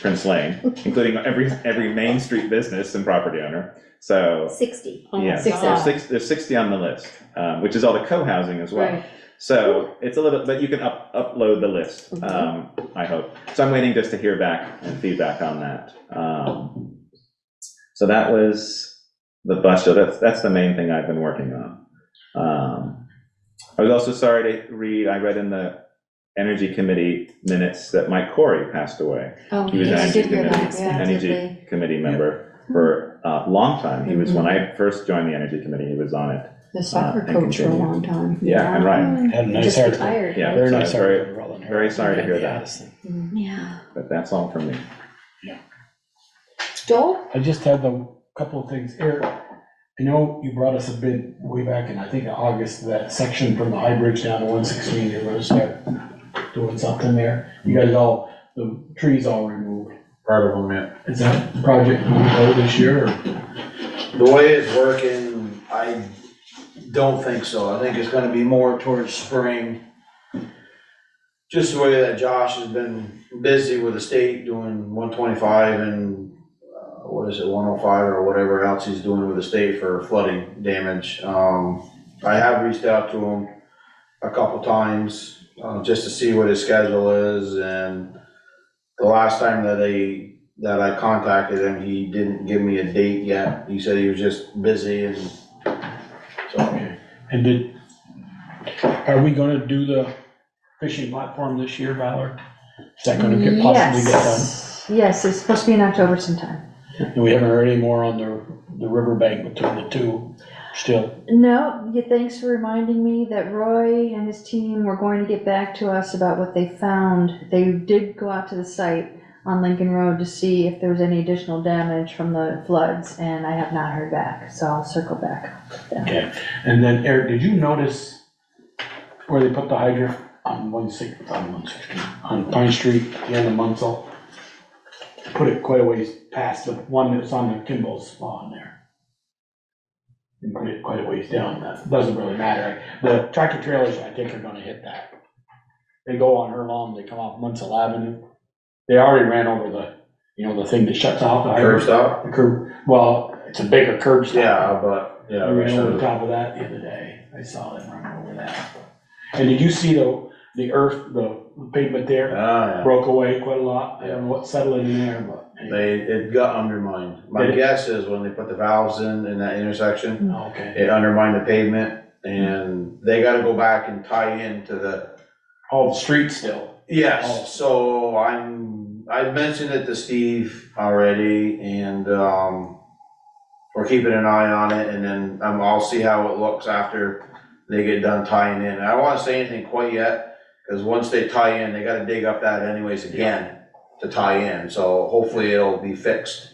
Prince Lane, including every Main Street business and property owner. So 60. yeah, there's 60 on the list, which is all the co-housing as well. Right. So it's a little, but you can upload the list, I hope. So I'm waiting just to hear back and feedback on that. So that was the bus show. That's the main thing I've been working on. I was also sorry to read, I read in the Energy Committee minutes that Mike Corey passed away. Oh, He was an yes, I Energy did hear that, Committee, yeah. Energy Committee member for a long time. He was, when I first joined the Energy Committee, he was on it. The soccer and coach for a continued. long time. Yeah, and right. Had a nice Just article. retired. Yeah, Very so nice very, article. Roland. very sorry to hear that. Addison. Yeah. But that's all from me. Joel? I just had a couple of things. Eric, I know you brought us a bid way back in, I think, August, that section from the High Bridge down to 116, they were gonna start doing something there. You guys the trees all removed. Part of them, yeah. Is that project going to go this year, or? The way it's working, I don't think so. I think it's gonna be more towards spring. Just the way that Josh has been busy with the state doing 125 and, what is it, 105 or whatever else he's doing with the state for flooding damage. I have reached out to him a couple times, just to see what his schedule is, and the last time that I contacted him, he didn't give me a date yet. He said he was just busy, and so. And are we gonna do the fishing platform this year, Valor? Is that gonna possibly get done? Yes, it's supposed to be in October sometime. And we haven't heard any more on the riverbank between the two still. No, yeah, thanks for reminding me that Roy and his team were going to get back to us about what they found. They did go out to the site on Lincoln Road to see if there was any additional damage from the floods, and I have not heard back, so I'll circle back. Okay, and then Eric, did you notice where they put the hydrant on 116, on Pine Street, at the end of Munsell? put it quite a ways past the one that's on the Kimball's lawn there. And put it quite a ways down, that doesn't really matter. The tractor trailers, I think, are gonna hit that. They go on her lawn, they come off Munsell Avenue. They already ran over the, the thing that shuts off. The Curb stop? The curb, well, it's a bigger curb stop. Yeah, but, yeah. They we ran over should- the top of that the other day. I saw them run over that. And did you see the earth, the pavement there? Ah, Broke away quite a lot. I don't know what's settling in there, but. it got undermined. My Did it? guess is when they put the valves in that intersection, Okay. it undermined the pavement, and they gotta go back and tie into the. Oh, the street still. Yes, Oh. so I've mentioned it to Steve already, and, we're keeping an eye on it, and then, I'll see how it looks after they get done tying in. I don't wanna say anything quite yet, cause once they tie in, they gotta dig up that anyways again to tie in, so hopefully it'll be fixed.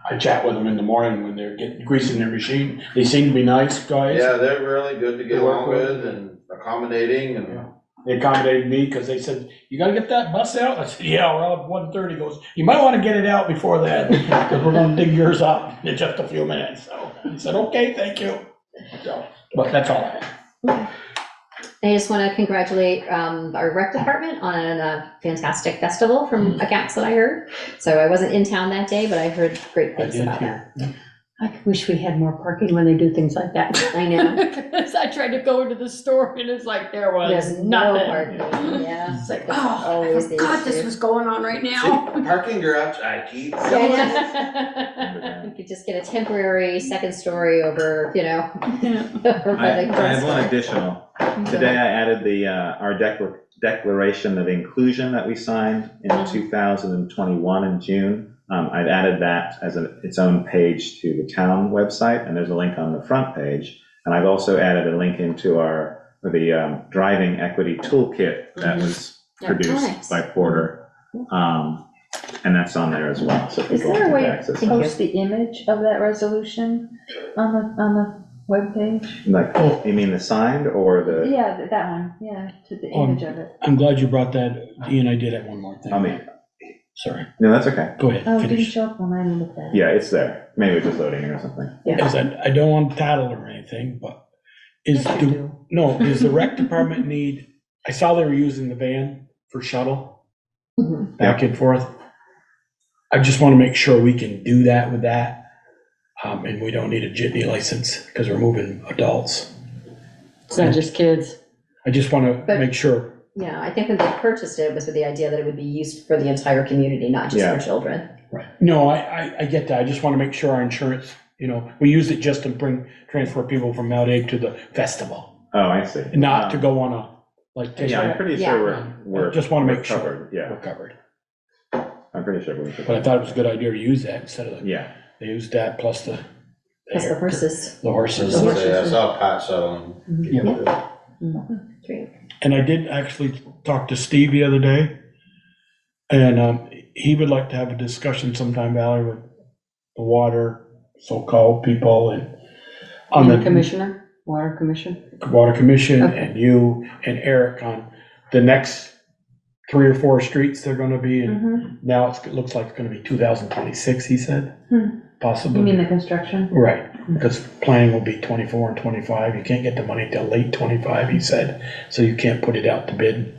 I chat with them in the morning when they're greasing their machine. They seem to be nice guys. Yeah, they're really good to They get work along with. with and accommodating and. Yeah. They accommodated me because they said, "You gotta get that bus out?" I said, "Yeah, around 1:30." Goes, "You might wanna get it out before then, because we're gonna dig yours up in just a few minutes." So I said, "Okay, thank you." So, but that's all I have. I just want to congratulate our rec department on a fantastic festival from accounts that I heard. So I wasn't in town that day, but I heard great things about that. I wish we had more parking when they do things like that. I know. Because I tried to go into the store and it's like there was There's no nothing. parking, yeah. It's like, There's oh, I always the forgot this issue. was going on right now. See, parking garage, I keep. You could just get a temporary second story over, over by I the have one store. additional. Today I added our declaration of inclusion that we signed in 2021 in June. I've added that as its own page to the town website, and there's a link on the front page. And I've also added a link into the driving equity toolkit that was produced nice. by Porter. And that's on there as well, so Is people there a can way access to it. post the image of that resolution on the webpage? Like, you mean the signed or the? Yeah, that one, yeah, to the image of it. I'm glad you brought that, Ian. I did have one more thing. I mean, Sorry. no, that's okay. Go ahead, Oh, it didn't finish. show up when I looked at it. Yeah, it's there. Maybe it's just loading it or something. Because I don't want to tattle or anything, but is does the rec department need, I saw they were using the van for shuttle back and forth. I just want to make sure we can do that with that. And we don't need a jitney license because we're moving adults. It's not just kids. I just want to But- make sure. Yeah, I think when they purchased it was with the idea that it would be used for the entire community, not just Yeah. for children. Right. No, I get that. I just want to make sure our insurance, we use it just to transfer people from Mount Egg to the festival, Oh, I see. not to go on a, Yeah, I'm pretty Yeah. sure we're. Just want to we're make sure covered, Yeah, we're covered. I'm pretty sure we're. But I thought it was a good idea to use that instead of, Yeah. they used that plus the. Plus the horses. The horses. I saw Pat settling. Yeah. Great. And I did actually talk to Steve the other day, and he would like to have a discussion sometime, Valerie, with the water, so-called people, and on And the the commissioner, water commission. Water Commission, Okay. and you and Eric on the next 3 or 4 streets they're gonna be in. Now it looks like it's gonna be 2026, he said, possibly. You mean the construction? Right, because planning will be 24 and 25. You can't get the money till late 25, he said. So you can't put it out to bid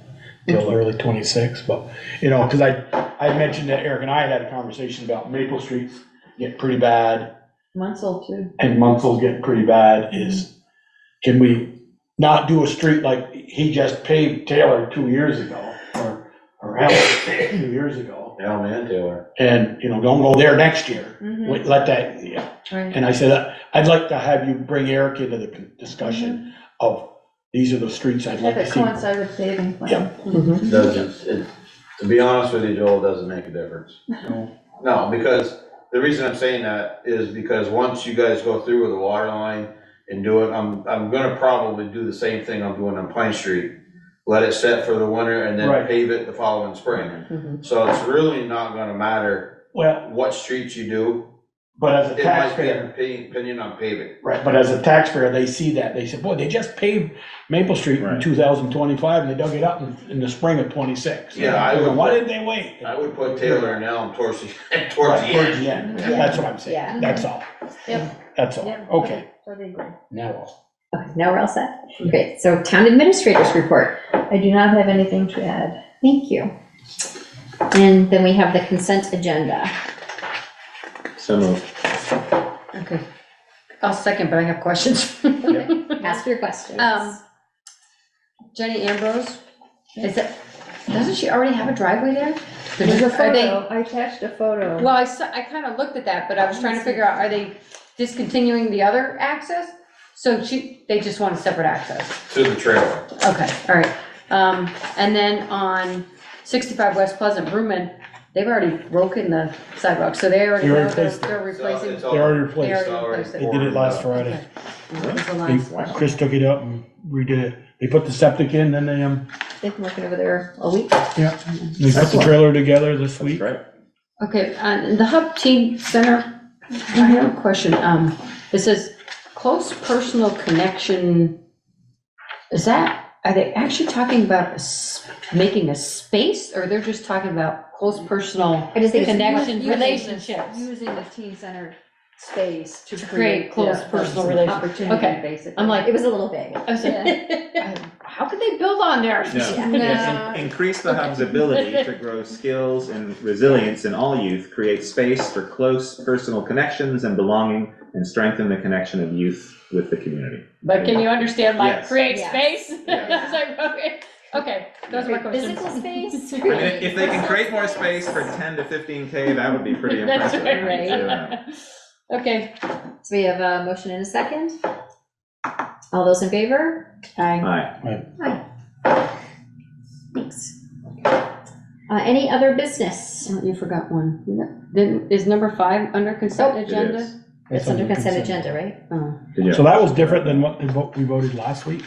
till early 26. But, because I mentioned that Eric and I had a conversation about Maple Street's getting pretty bad Munsell too. and Munsell's getting pretty bad. Can we not do a street like he just paved Taylor 2 years ago or Helen 2 years ago? Yeah, man, Taylor. And, don't go there next year. Let that, Right. And I said, I'd like to have you bring Eric into the discussion of, these are the streets I'd like Have to it see. coincide with paving plan. Yeah. Doesn't, to be honest with you, Joel, it doesn't make a difference. No, because the reason I'm saying that is because once you guys go through with the water line and do it, I'm gonna probably do the same thing I'm doing on Pine Street. Let it set for the winter and then Right. pave it the following spring. So it's really not gonna matter Well, what streets you do, But as a It might be taxpayer, opinion on paving. right, but as a taxpayer, they see that, they say, boy, they just paved Maple Street in Right. 2025, and they dug it up in the spring of '26. Yeah, I would- Why didn't they wait? I would put Taylor and Elm towards the Right, towards the end. Yeah, that's what I'm saying, Yeah. that's all. Yep. That's all, Yep. okay, Totally agree. now all. Okay, now we're all set. Great, so town administrators report. I do not have anything to add. Thank you. And then we have the consent agenda. So moved. Okay. I'll second, but I have questions. Ask your questions. Jenny Ambrose, doesn't she already have a driveway there? There's a Are they- photo, I attached a photo. Well, I kind of looked at that, but I was trying to figure out, are they discontinuing the other access? So they just want a separate access? To the trailer. Okay, all right. And then on 65 West Pleasant, Brewman, they've already broken the sidewalk, so they already They already know they're replaced it. they're replacing. It's They already replaced They it. already replaced They it. did it last Friday. Okay. It was the last- Chris took it up and redid it. They put the septic in, then They've been working over there a week. they put the trailer together this That's week. right. Okay, and the Hub Teen Center, I have a question. It says close personal connection. Are they actually talking about making a space, or they're just talking about close personal I just think it's connection, Using- relationships? Using the teen center space to create close the personal relations. opportunity, Okay. basically. I'm like, It was a little vague. I was like, how could they build on there? Yeah. Increase the hub's ability to grow skills and resilience in all youth, create space for close personal connections and belonging, and strengthen the connection of youth with the community. But can you understand, like, Yes. create Yes. space? Yes. It's like, okay, those are my questions. Physical space. I mean, if they can create more space for 10 to 15K, that would be pretty That's impressive. right. Okay. So we have a motion and a second. All those in favor? Aye. Thanks. Any other business? Oh, you forgot one. Is number 5 under consent It agenda? is. It's under consent agenda, right? Oh. Did you- So that was different than what we voted last week?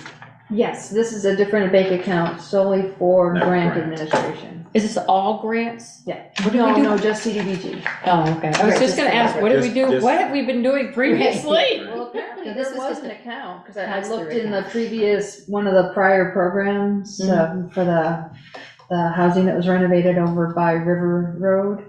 Yes, this is a different bank account solely for No, grant grant. administration. Is this all grants? Yeah. What do we do? No, just CDBG. Oh, okay. I was just gonna ask, what did we do? Just- What have we been doing previously? Well, apparently No, there this was was just an a account, because I pass-through looked in the account. previous, one of the prior programs for the housing that was renovated over by River Road.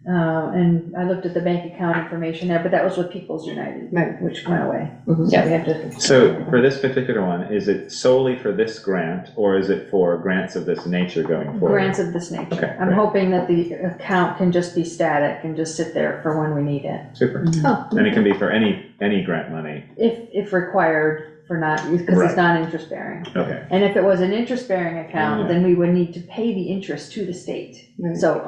And I looked at the bank account information there, but that was with People's United, which went away. So we had to. So for this particular one, is it solely for this grant, or is it for grants of this nature going forward? Grants of this nature. Okay, I'm great. hoping that the account can just be static and just sit there for when we need it, Super. Oh, And it can be for any grant money. if required for not, because it's Right. not interest bearing. Okay. And if it was an interest bearing account, then we would need to pay the interest to the state. Right. So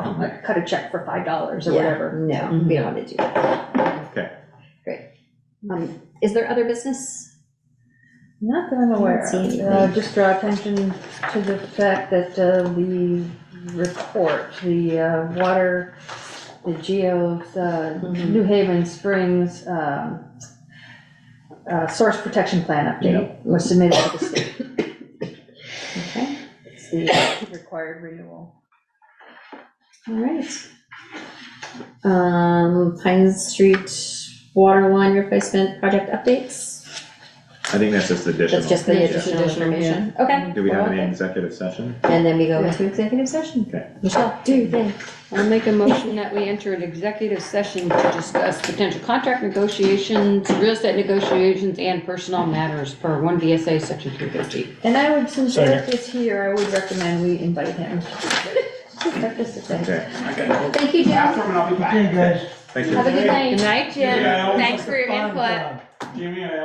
cut a check for $5 or yeah, whatever. no, we don't want to do that. Okay. Great. Is there other business? Not that I'm aware I don't see of. anything. Just draw attention to the fact that the report, the water, the geos, New Haven Springs, source protection plan update was submitted to the state. Okay, It's the required renewal. all right. Pine Street water line replacement project updates? I think that's just additional. That's just the Yeah. additional information. Okay. Do we have any Okay. executive session? And then we go into executive session. Okay. Michelle, do your thing. I'll make a motion that we enter an executive session to discuss potential contract negotiations, real estate negotiations, and personnel matters per 1 VSA section 350. And I would, since Second. Eric is here, I would recommend we invite him. Participate. Okay. Thank you, Jen. Okay, guys. Thank you. Have a good night. Good night, Jim. Yeah, I always Thanks like for your to find, input. Jimmy, I